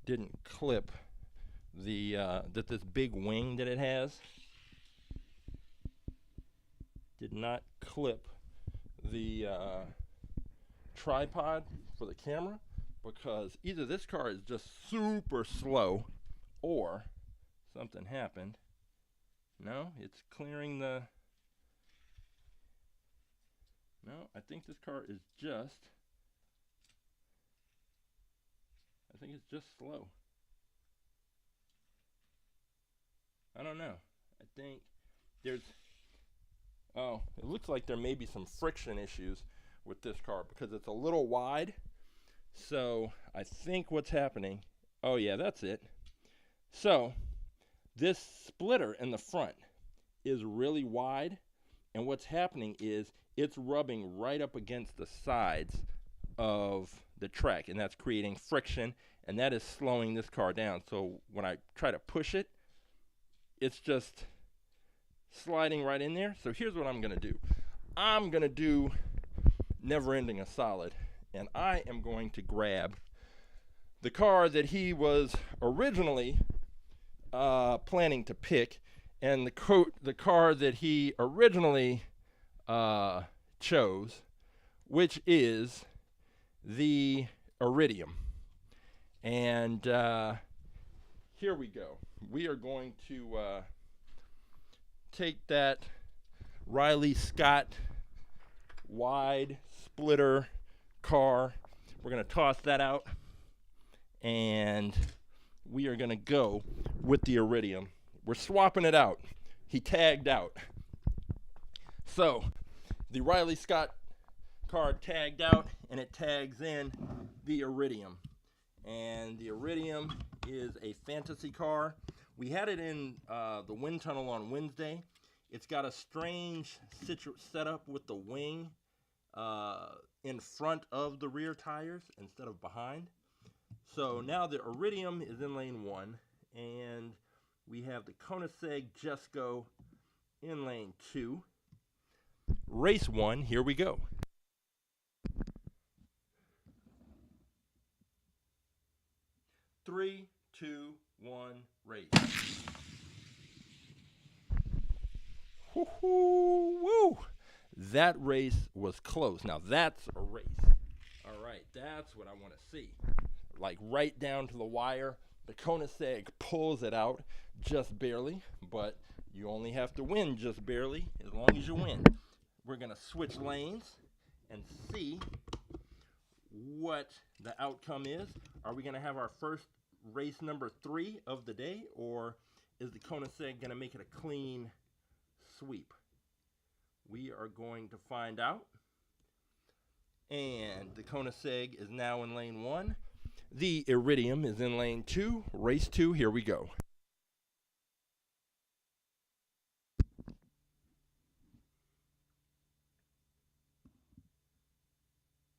didn't clip the that this big wing that it has did not clip the tripod for the camera, because either this car is just super slow or something happened. No, it's clearing the... No, I think this car is just... I think it's just slow. I don't know. I think there's... Oh, it looks like there may be some friction issues with this car because it's a little wide. So I think what's happening... Oh yeah, that's it. So this splitter in the front is really wide, and what's happening is it's rubbing right up against the sides of the track, and that's creating friction, and that is slowing this car down. So when I try to push it, it's just sliding right in there. So here's what I'm going to do. I'm going to do Never Ending a solid, and I am going to grab the car that he was originally planning to pick, and the car that he originally chose, which is the Iridium. And here we go. We are going to take that Riley Scott wide splitter car. We're going to toss that out, and we are going to go with the Iridium. We're swapping it out. He tagged out. So the Riley Scott car tagged out, and it tags in the Iridium. And the Iridium is a fantasy car. We had it in the wind tunnel on Wednesday. It's got a strange setup with the wing in front of the rear tires instead of behind. So now the Iridium is in lane 1, and we have the Koenigsegg Jesko in lane 2. Race 1, here we go. Three, two, one, race. Woo! That race was close. Now that's a race. All right, that's what I want to see. Like right down to the wire. The Koenigsegg pulls it out just barely, but you only have to win just barely as long as you win. We're going to switch lanes and see what the outcome is. Are we going to have our first race number 3 of the day, or is the Koenigsegg going to make it a clean sweep? We are going to find out. And the Koenigsegg is now in lane 1. The Iridium is in lane 2. Race 2, here we go.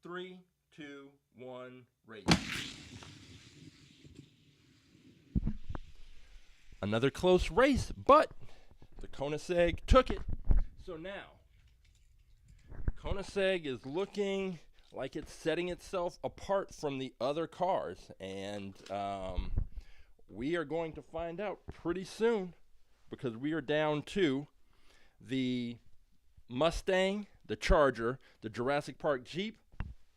Three, two, one, race. Another close race, but the Koenigsegg took it. So now, Koenigsegg is looking like it's setting itself apart from the other cars, and we are going to find out pretty soon, because we are down to the Mustang, the Charger, the Jurassic Park Jeep,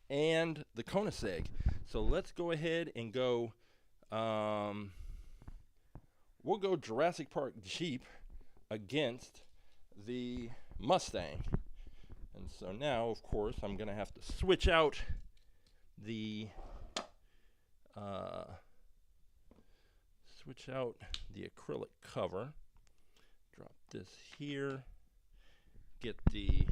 and the Koenigsegg. So let's go ahead and go, we'll go Jurassic Park Jeep against the Mustang. And so now, of course, I'm going to have to switch out the acrylic cover. Drop this here. Get the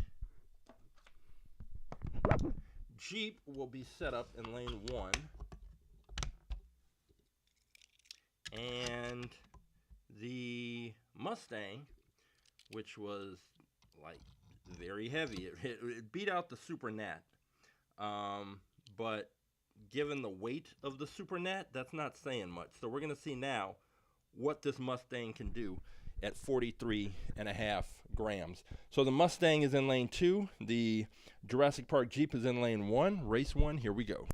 Jeep will be set up in lane 1. And the Mustang, which was like very heavy, it beat out the Super Gnat. But given the weight of the Super Gnat, that's not saying much. So we're going to see now what this Mustang can do at 43.5 grams. So the Mustang is in lane 2. The Jurassic Park Jeep is in lane 1. Race 1, here we go.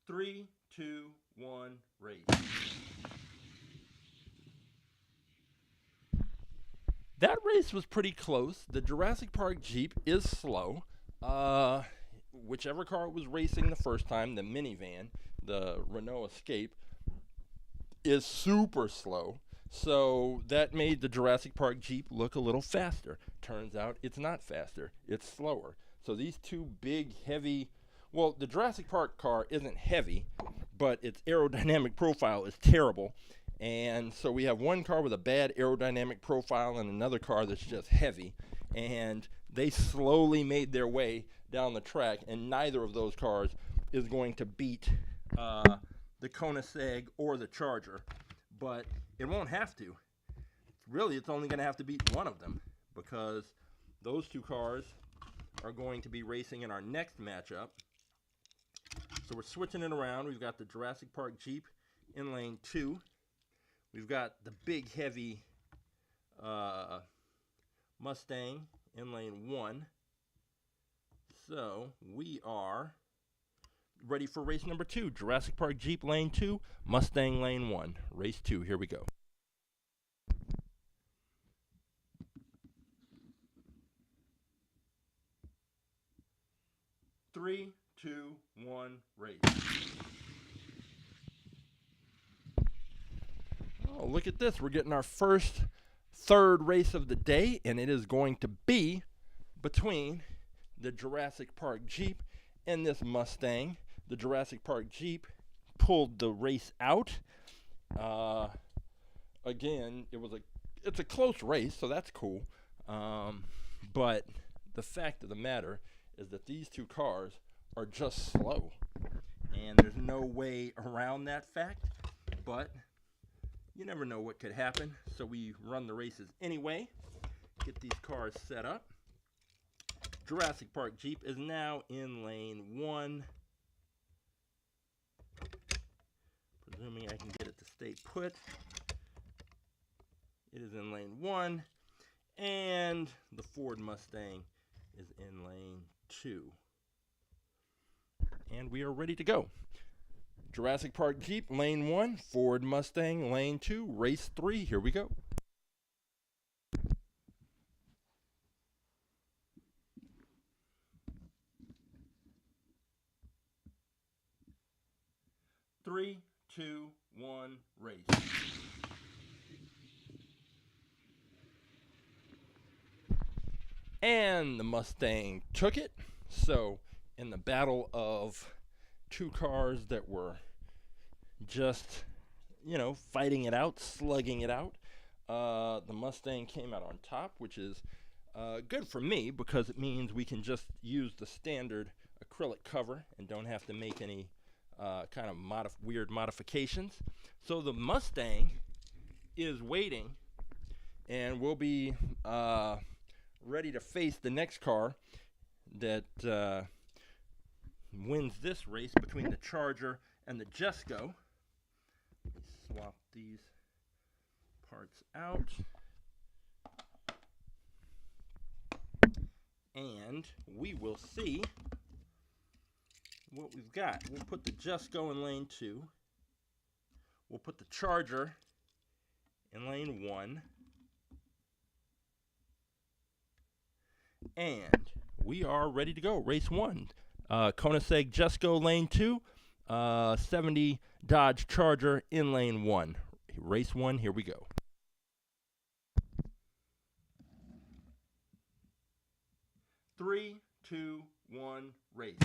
Three, two, one, race. That race was pretty close. The Jurassic Park Jeep is slow. Whichever car was racing the first time, the minivan, the Renault Escape, is super slow. So that made the Jurassic Park Jeep look a little faster. Turns out it's not faster. It's slower. So these two big, heavy... Well, the Jurassic Park car isn't heavy, but its aerodynamic profile is terrible. And so we have one car with a bad aerodynamic profile and another car that's just heavy. And they slowly made their way down the track, and neither of those cars is going to beat the Koenigsegg or the Charger. But it won't have to. Really, it's only going to have to beat one of them, because those two cars are going to be racing in our next matchup. So we're switching it around. We've got the Jurassic Park Jeep in lane 2. We've got the big, heavy Mustang in lane 1. So we are ready for race number 2. Jurassic Park Jeep lane 2, Mustang lane 1. Race 2, here we go. Three, two, one, race. Oh, look at this. We're getting our first third race of the day, and it is going to be between the Jurassic Park Jeep and this Mustang. The Jurassic Park Jeep pulled the race out. Again, it's a close race, so that's cool. But the fact of the matter is that these two cars are just slow, and there's no way around that fact. but you never know what could happen. So we run the races anyway. Get these cars set up. Jurassic Park Jeep is now in lane 1. Presuming I can get it to stay put. It is in lane 1. And the Ford Mustang is in lane 2. And we are ready to go. Jurassic Park Jeep, lane 1. Ford Mustang, lane 2. Race 3. Here we go. Three, two, one, race. And the Mustang took it. So in the battle of two cars that were just, fighting it out, slugging it out, the Mustang came out on top, which is good for me because it means we can just use the standard acrylic cover and don't have to make any kind of weird modifications. So the Mustang is waiting, and we'll be ready to face the next car that wins this race between the Charger and the Jesko. Let me swap these parts out. And we will see what we've got. We'll put the Jesko in lane 2. We'll put the Charger in lane 1. And we are ready to go. Race 1. Koenigsegg Jesko lane 2. 70 Dodge Charger in lane 1. Race 1, here we go. Three, two, one, race.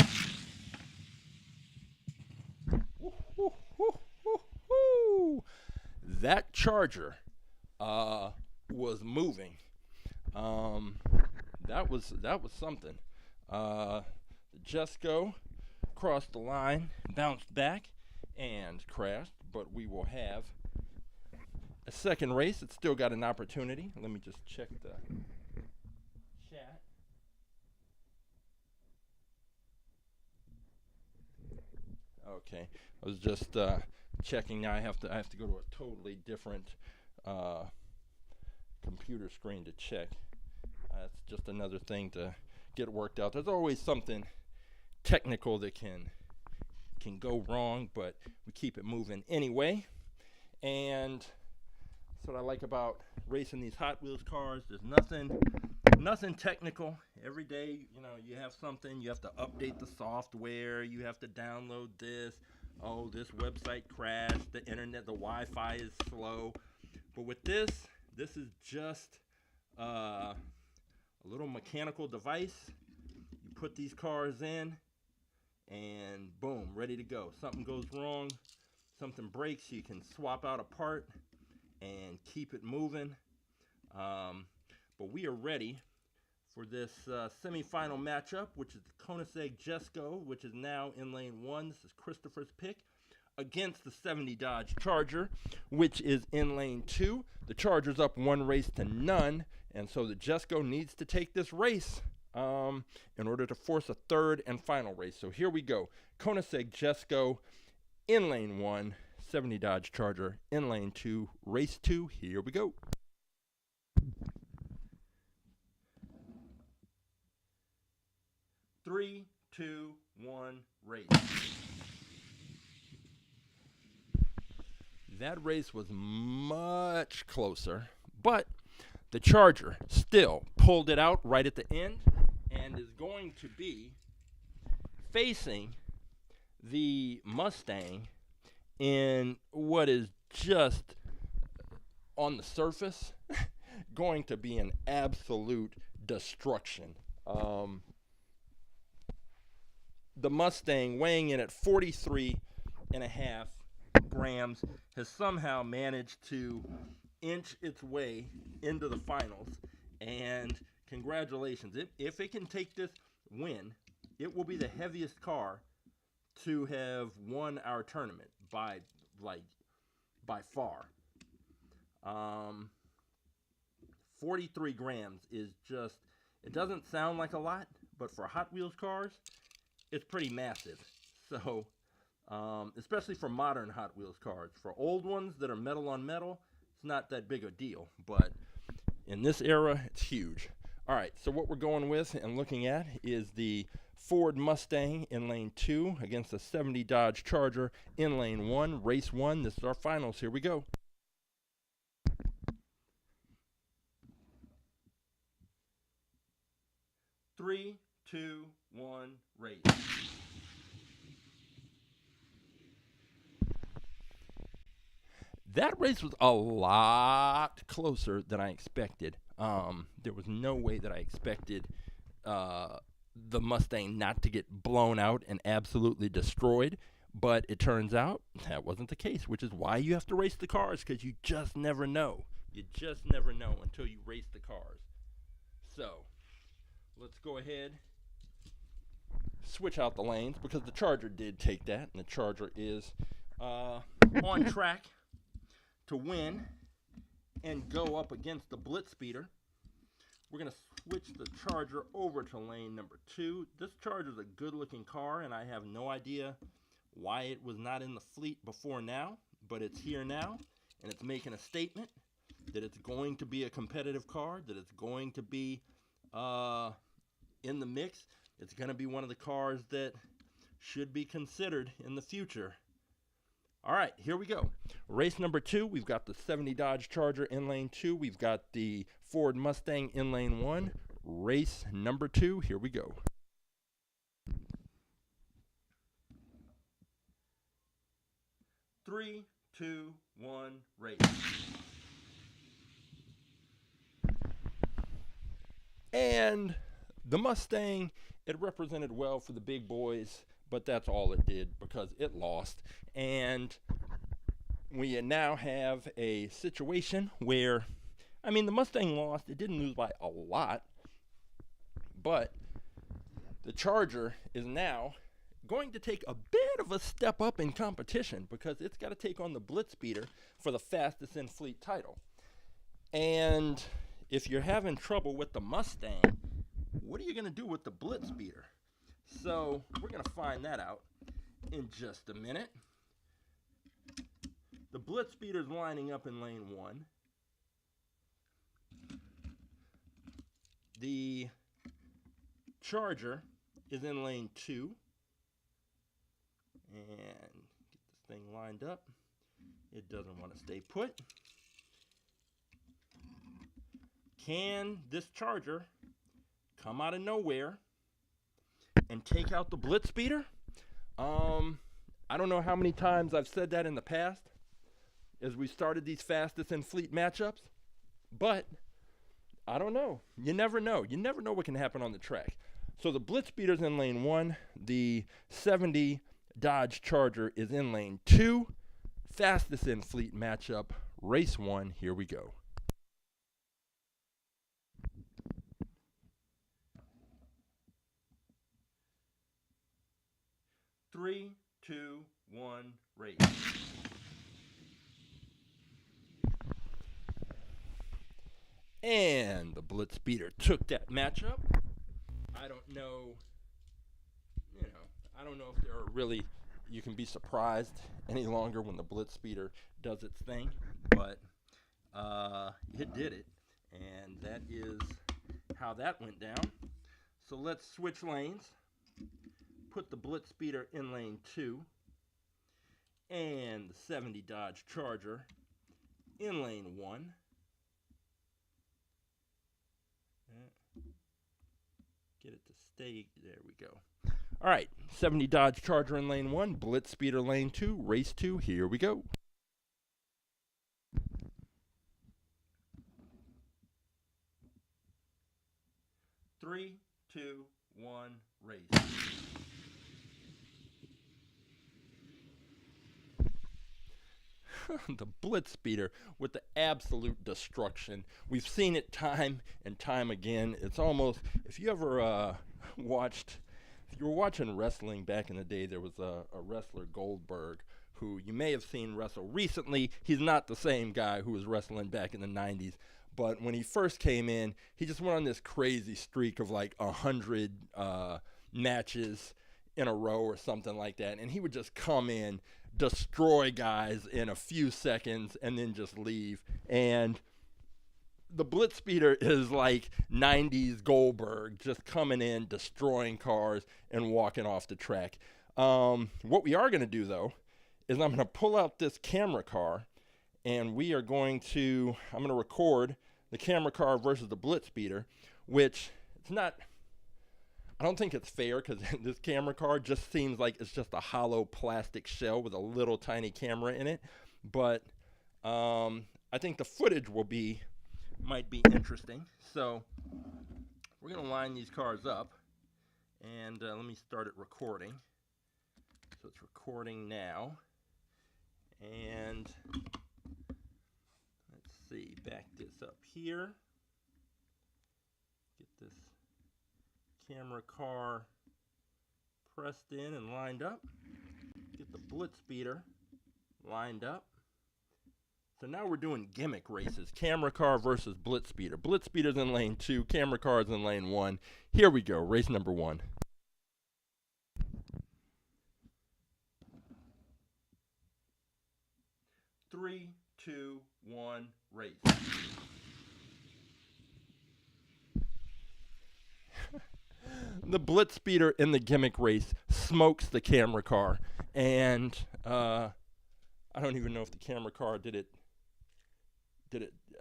Woo, woo, woo, woo, woo. That Charger was moving. That was something. The Jesko crossed the line, bounced back, and crashed. But we will have a second race. It's still got an opportunity. Let me just check the chat. Okay, I was just checking. Now I have to go to a totally different computer screen to check. That's just another thing to get worked out. There's always something technical that can go wrong, but we keep it moving anyway. And that's what I like about racing these Hot Wheels cars. There's nothing technical. Every day, you have something. You have to update the software. You have to download this. Oh, this website crashed. The internet, the Wi-Fi is slow. But with this is just a little mechanical device. You put these cars in, and boom, ready to go. Something goes wrong, something breaks, you can swap out a part and keep it moving. But we are ready for this semifinal matchup, which is the Koenigsegg Jesko, which is now in lane 1. This is Christopher's pick, against the 70 Dodge Charger, which is in lane 2. The Charger's up 1-0, and so the Jesko needs to take this race in order to force a third and final race. So here we go. Koenigsegg Jesko in lane 1, 70 Dodge Charger in lane 2, race 2. Here we go. Three, two, one, race. That race was much closer, but the Charger still pulled it out right at the end and is going to be facing the Mustang in what is just, on the surface, going to be an absolute destruction. The Mustang, weighing in at 43.5 grams, has somehow managed to inch its way into the finals. And congratulations. If it can take this win, it will be the heaviest car to have won our tournament by, by far. 43 grams is just, it doesn't sound like a lot, but for Hot Wheels cars, it's pretty massive. So, especially for modern Hot Wheels cars. For old ones that are metal on metal, it's not that big a deal, but in this era, it's huge. All right, so what we're going with and looking at is the Ford Mustang in lane 2 against the 70 Dodge Charger in lane 1, race 1. This is our finals. Here we go. Three, two, one, race. That race was a lot closer than I expected. There was no way that I expected the Mustang not to get blown out and absolutely destroyed. But it turns out that wasn't the case, which is why you have to race the cars, because you just never know. You just never know until you race the cars. So, let's go ahead, switch out the lanes, because the Charger did take that, and the Charger is on track to win and go up against the BlitzSpeeder. We're going to switch the Charger over to lane number 2. This Charger is a good looking car, and I have no idea why it was not in the fleet before now, but it's here now, and it's making a statement that it's going to be a competitive car, that it's going to be in the mix. It's going to be one of the cars that should be considered in the future. All right, here we go. Race number 2, we've got the 70 Dodge Charger in lane 2. We've got the Ford Mustang in lane 1. Race number 2, here we go. Three, two, one, race. And the Mustang, it represented well for the big boys, but that's all it did because it lost. And we now have a situation where, I mean, the Mustang lost. It didn't lose by a lot, but the Charger is now going to take a bit of a step up in competition because it's got to take on the BlitzSpeeder for the fastest in fleet title. And if you're having trouble with the Mustang, what are you going to do with the BlitzSpeeder? So we're going to find that out in just a minute. The BlitzSpeeder is lining up in lane 1. The Charger is in lane 2. And get this thing lined up. It doesn't want to stay put. Can this Charger come out of nowhere and take out the BlitzSpeeder? I don't know how many times I've said that in the past as we started these fastest in fleet matchups, but I don't know. You never know. You never know what can happen on the track. So the BlitzSpeeder's in lane 1. The 70 Dodge Charger is in lane 2. Fastest in fleet matchup, race 1. Here we go. Three, two, one, race. And the BlitzSpeeder took that matchup. I don't know, I don't know if there are really, you can be surprised any longer when the BlitzSpeeder does its thing, but it did it, and that is how that went down. So let's switch lanes. Put the BlitzSpeeder in lane 2 and the 70 Dodge Charger in lane 1. Get it to stay. There we go. All right, 70 Dodge Charger in lane 1, BlitzSpeeder lane 2, race 2. Here we go. Three, two, one, race. The BlitzSpeeder with the absolute destruction. We've seen it time and time again. It's almost, if you ever watched If you were watching wrestling back in the day, there was a wrestler, Goldberg, who you may have seen wrestle recently. He's not the same guy who was wrestling back in the 90s. But when he first came in, he just went on this crazy streak of like 100 matches in a row or something like that. And he would just come in, destroy guys in a few seconds, and then just leave. And the BlitzSpeeder is like 90s Goldberg, just coming in, destroying cars, and walking off the track. What we are going to do, though, is I'm going to pull out this camera car, and we are going to, I'm going to record the camera car versus the BlitzSpeeder, which it's not, I don't think it's fair, because this camera car just seems like it's just a hollow plastic shell with a little tiny camera in it. But I think the footage might be interesting. So we're going to line these cars up, and let me start it recording. So it's recording now. And let's see, back this up here. Get this camera car pressed in and lined up. Get the BlitzSpeeder lined up. So now we're doing gimmick races. Camera car versus BlitzSpeeder. BlitzSpeeder's in lane 2, camera car's in lane 1. Here we go, race number 1. Three, two, one, race. The BlitzSpeeder in the gimmick race smokes the camera car, and I don't even know if the camera car did it.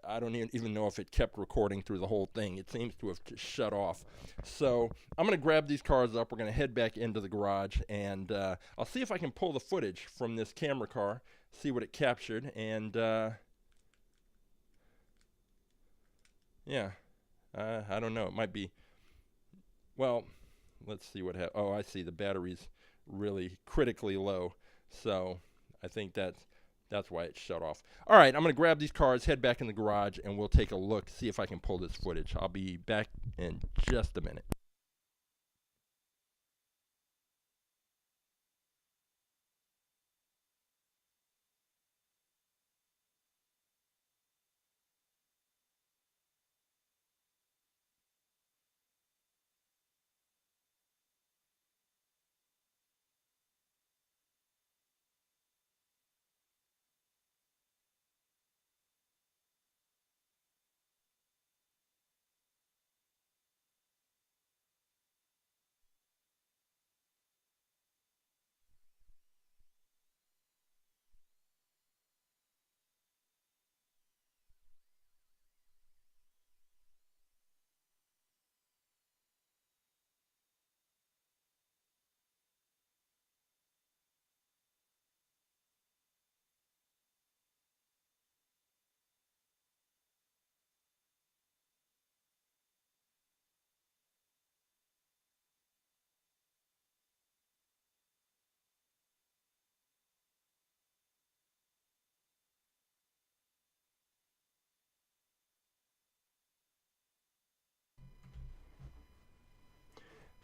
I don't even know if it kept recording through the whole thing. It seems to have just shut off. So I'm going to grab these cars up. We're going to head back into the garage, and I'll see if I can pull the footage from this camera car, see what it captured, and yeah, I don't know. It might be, well, let's see what happens. Oh, I see. The battery's really critically low, so I think that's why it shut off. All right, I'm going to grab these cars, head back in the garage, and we'll take a look, see if I can pull this footage. I'll be back in just a minute.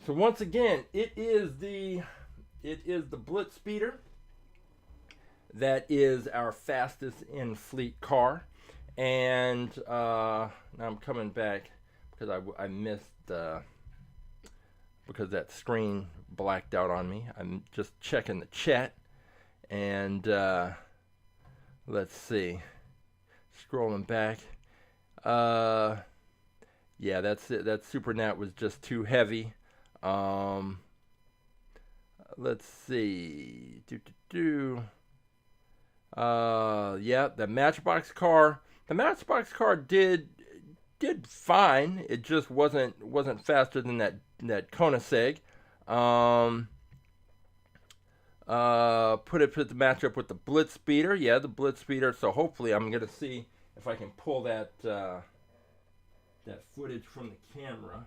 So once again, it is the BlitzSpeeder that is our fastest in fleet car, and now I'm coming back because I missed because that screen blacked out on me. I'm just checking the chat, and let's see, scrolling back. Yeah, that's it. That Super Gnat was just too heavy. Let's see. Yeah, the Matchbox car. The Matchbox car did fine. It just wasn't faster than that Koenigsegg. Put the matchup with the BlitzSpeeder. Yeah, the BlitzSpeeder. So hopefully I'm gonna see if I can pull that footage from the camera.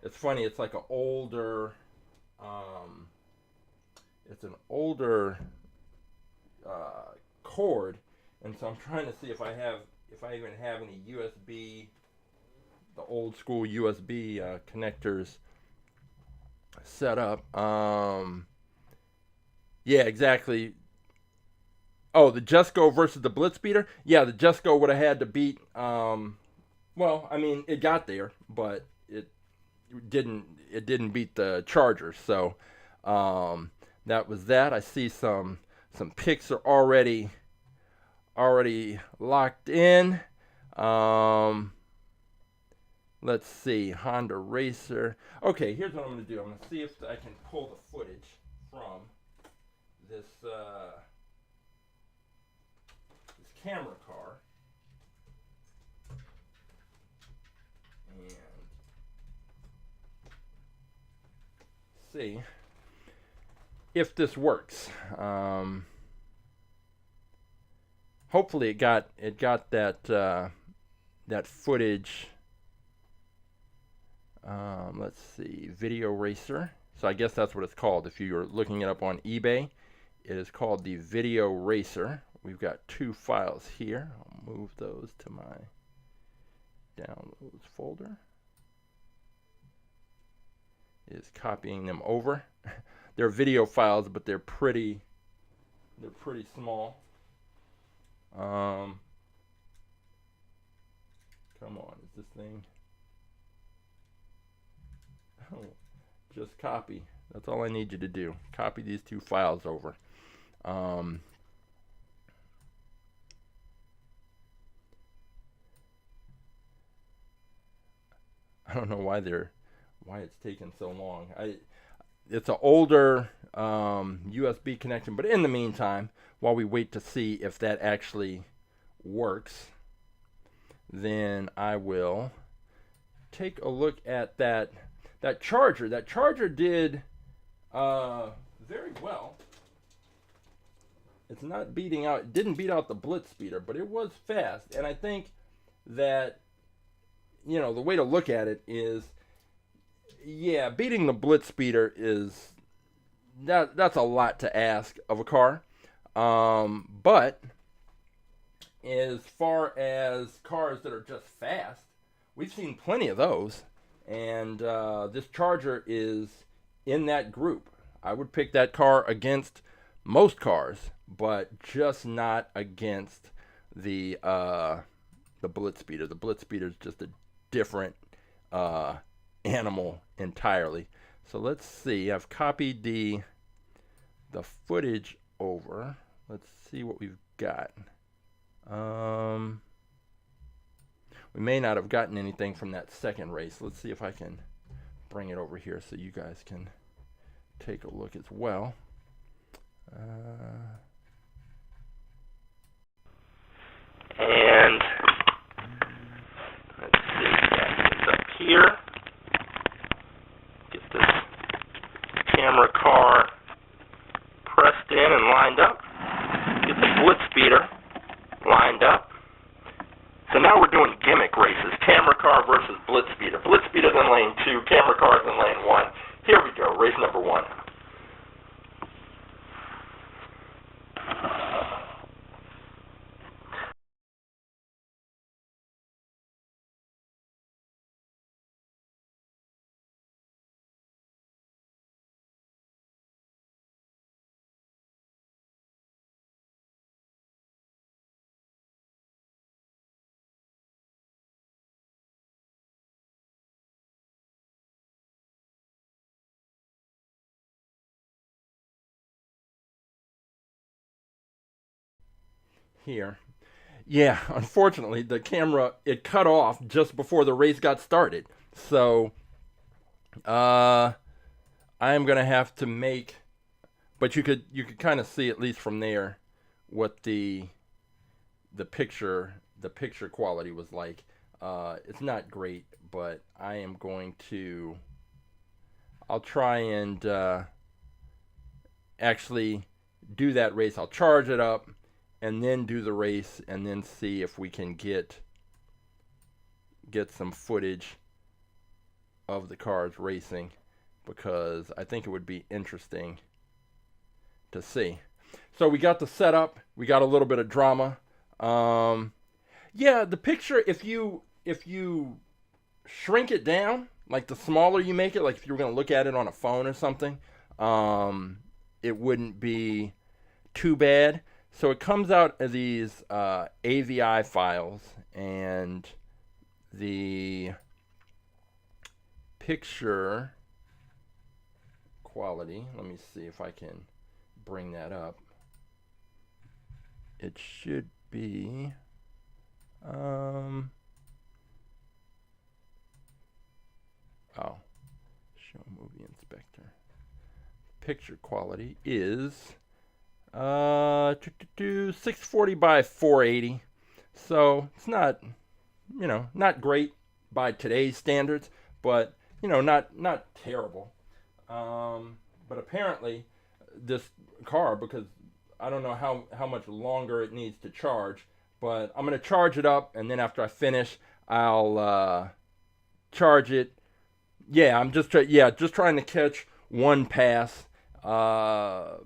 It's funny. It's like an older. It's an older cord, and so I'm trying to see if I even have any USB, the old school USB connectors set up. Yeah, exactly. Oh, the Jesko versus the BlitzSpeeder. Yeah, the Jesko would have had to beat. Well, I mean, it got there, but didn't. It didn't beat the Charger. So that was that. I see some picks are already locked in. Um, let's see, Honda Racer. Okay, here's what I'm going to do. I'm going to see if I can pull the footage from this this camera car and see if this works. Hopefully it got that that footage. Let's see, Video Racer. So I guess that's what it's called. If you're looking it up on eBay, it is called the Video Racer. We've got 2 files here. I'll move those to my downloads folder. It is copying them over. They're video files, but they're pretty small. Come on, is this thing? Oh, just copy. That's all I need you to do. Copy these 2 files over. I don't know why it's taking so long. It's an older USB connection, but in the meantime, while we wait to see if that actually works, then I will take a look at that Charger. That Charger did very well. It's not beating out. It didn't beat out the BlitzSpeeder, but it was fast. And I think that, you know, the way to look at it is, yeah, beating the BlitzSpeeder is that's a lot to ask of a car. But as far as cars that are just fast, we've seen plenty of those, and this Charger is in that group. I would pick that car against most cars, but just not against the BlitzSpeeder. The BlitzSpeeder is just a different animal entirely. So let's see. I've copied the footage over. Let's see what we've got. We may not have gotten anything from that second race. Let's see if I can bring it over here so you guys can take a look as well. And let's see, it's up here. Get this camera car pressed in and lined up. Get the BlitzSpeeder lined up. So now we're doing gimmick races, camera car versus BlitzSpeeder. BlitzSpeeder's in lane 2, camera car's in lane 1. Here we go, race number 1. Here. Yeah, unfortunately, the camera, it cut off just before the race got started. So, I am going to have to make, but you could kind of see, at least from there, what the picture quality was like. It's not great, but I am going to, I'll try and actually do that race. I'll charge it up and then do the race, and then see if we can get some footage of the cars racing, because I think it would be interesting to see. So we got the setup, we got a little bit of drama. Yeah, the picture, if you shrink it down, like the smaller you make it, like if you were going to look at it on a phone or something, it wouldn't be too bad. So it comes out of these AVI files, and the picture quality, let me see if I can bring that up. It should be show movie inspector. Picture quality is 640 by 480. So it's not, not great by today's standards, but not terrible. But apparently this car, because I don't know how much longer it needs to charge, but I'm going to charge it up, and then after I finish, I'll charge it. Yeah, I'm just trying to catch one pass. I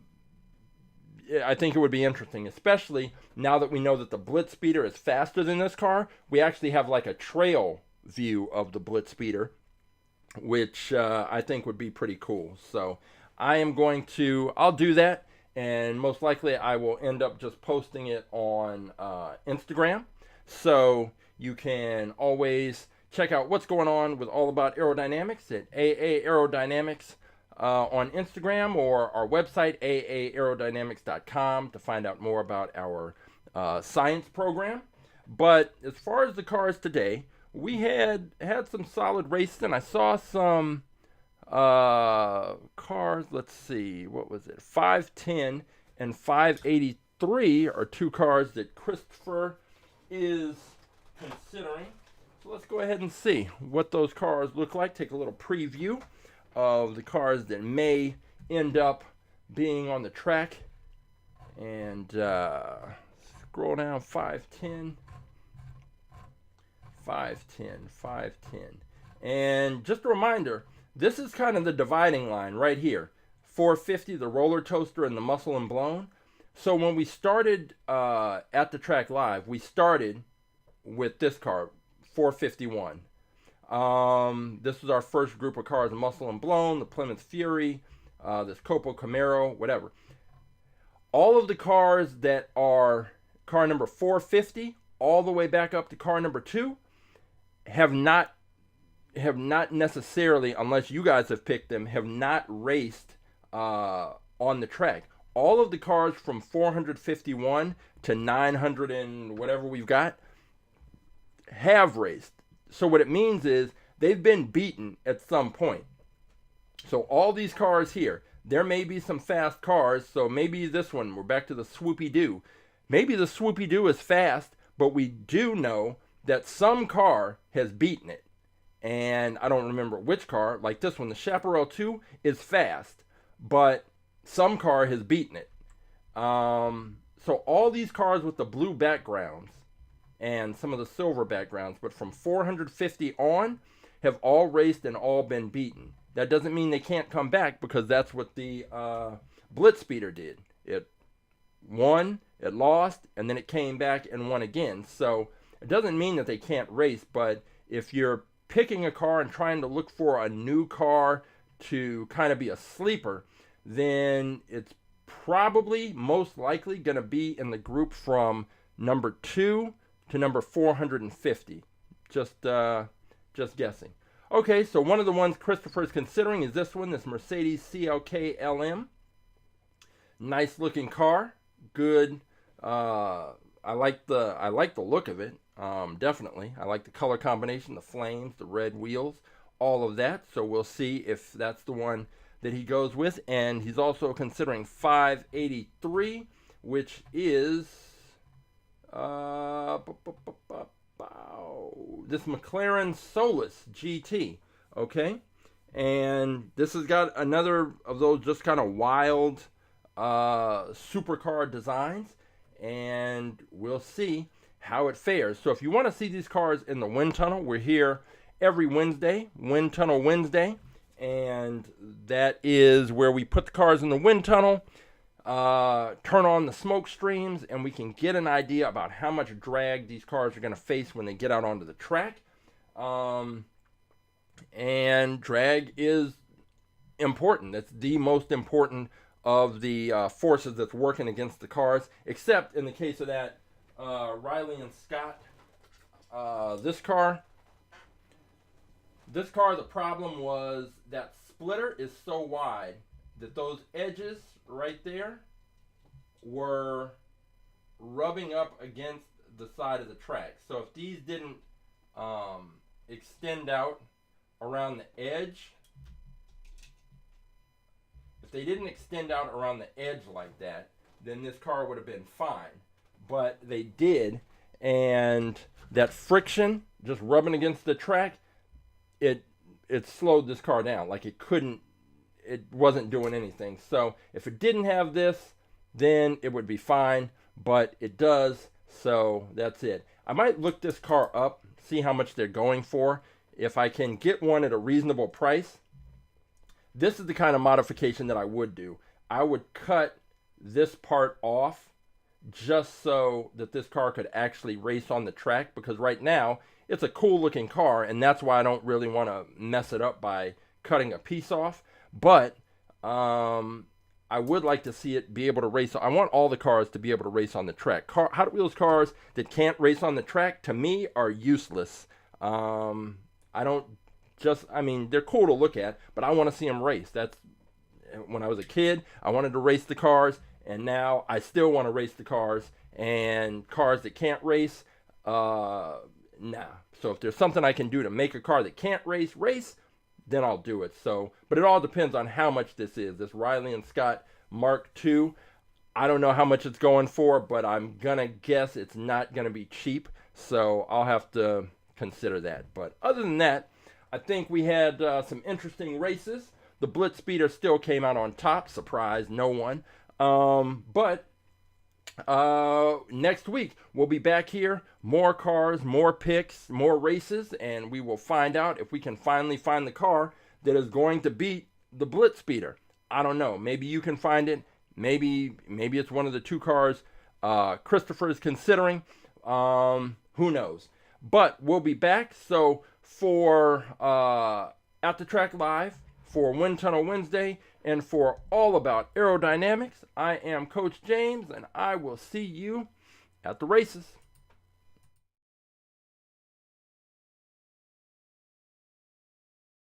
think it would be interesting, especially now that we know that the BlitzSpeeder is faster than this car. We actually have like a trail view of the BlitzSpeeder, which I think would be pretty cool. So I'll do that, and most likely I will end up just posting it on Instagram. So you can always check out what's going on with All About Aerodynamics at AA Aerodynamics on Instagram, or our website, AAAerodynamics.com, to find out more about our science program. But as far as the cars today, we had some solid racing. I saw some cars, let's see, what was it? 510 and 583 are two cars that Christopher is considering. So let's go ahead and see what those cars look like. Take a little preview of the cars that may end up being on the track. And scroll down, 510. And just a reminder, this is kind of the dividing line right here. 450, the roller toaster, and the muscle and blown. So when we started at the Track Live, we started with this car, 451. This was our first group of cars, the muscle and blown, the Plymouth Fury, this Copo Camaro, whatever. All of the cars that are car number 450 all the way back up to car number 2 have not necessarily, unless you guys have picked them, have not raced on the track. All of the cars from 451 to 900 and whatever we've got have raced. So what it means is they've been beaten at some point. So all these cars here, there may be some fast cars. So maybe this one, we're back to the Swoopy-Doo. Maybe the Swoopy-Doo is fast, but we do know that some car has beaten it. And I don't remember which car. Like this one, the Chaparral 2 is fast, but some car has beaten it. So all these cars with the blue backgrounds and some of the silver backgrounds, but from 450 on, have all raced and all been beaten. That doesn't mean they can't come back, because that's what the BlitzSpeeder did. It won, it lost, and then it came back and won again. So it doesn't mean that they can't race, but if you're picking a car and trying to look for a new car to kind of be a sleeper, then it's probably most likely going to be in the group from number 2 to number 450. Just guessing. Okay, so one of the ones Christopher is considering is this one, this Mercedes CLK LM. Nice looking car. Good. I like the look of it. Definitely. I like the color combination, the flames, the red wheels, all of that. So we'll see if that's the one that he goes with. And he's also considering 583, which is this McLaren Solus GT. Okay, and this has got another of those just kind of wild supercar designs, and we'll see how it fares. So if you want to see these cars in the wind tunnel, we're here every Wednesday, Wind Tunnel Wednesday, and that is where we put the cars in the wind tunnel, turn on the smoke streams, and we can get an idea about how much drag these cars are going to face when they get out onto the track. And drag is important. That's the most important of the forces that's working against the cars, except in the case of that Riley and Scott. This car, the problem was that splitter is so wide that those edges right there were rubbing up against the side of the track. So if these didn't extend out around the edge, if they didn't extend out around the edge like that, then this car would have been fine. But they did, and that friction just rubbing against the track, it slowed this car down. Like it wasn't doing anything. So if it didn't have this, then it would be fine, but it does, so that's it. I might look this car up, see how much they're going for. If I can get one at a reasonable price, this is the kind of modification that I would do. I would cut this part off just so that this car could actually race on the track, because right now it's a cool looking car, and that's why I don't really want to mess it up by cutting a piece off. But I would like to see it be able to race. I want all the cars to be able to race on the track. Hot Wheels cars that can't race on the track, to me, are useless. I mean, they're cool to look at, but I want to see them race. That's when I was a kid, I wanted to race the cars, and now I still want to race the cars. And cars that can't race, nah. So if there's something I can do to make a car that can't race, then I'll do it. So, but it all depends on how much this is. This Riley and Scott Mark II, I don't know how much it's going for, but I'm gonna guess it's not gonna be cheap. So I'll have to consider that. But other than that, I think we had some interesting races. The BlitzSpeeder still came out on top. Surprise, no one. But next week we'll be back here, more cars, more picks, more races, and we will find out if we can finally find the car that is going to beat the BlitzSpeeder. I don't know, maybe you can find it, maybe it's one of the two cars Christopher is considering. Who knows? But we'll be back. So for At the Track Live, for Wind Tunnel Wednesday, and for All About Aerodynamics, I am Coach James, and I will see you at the races.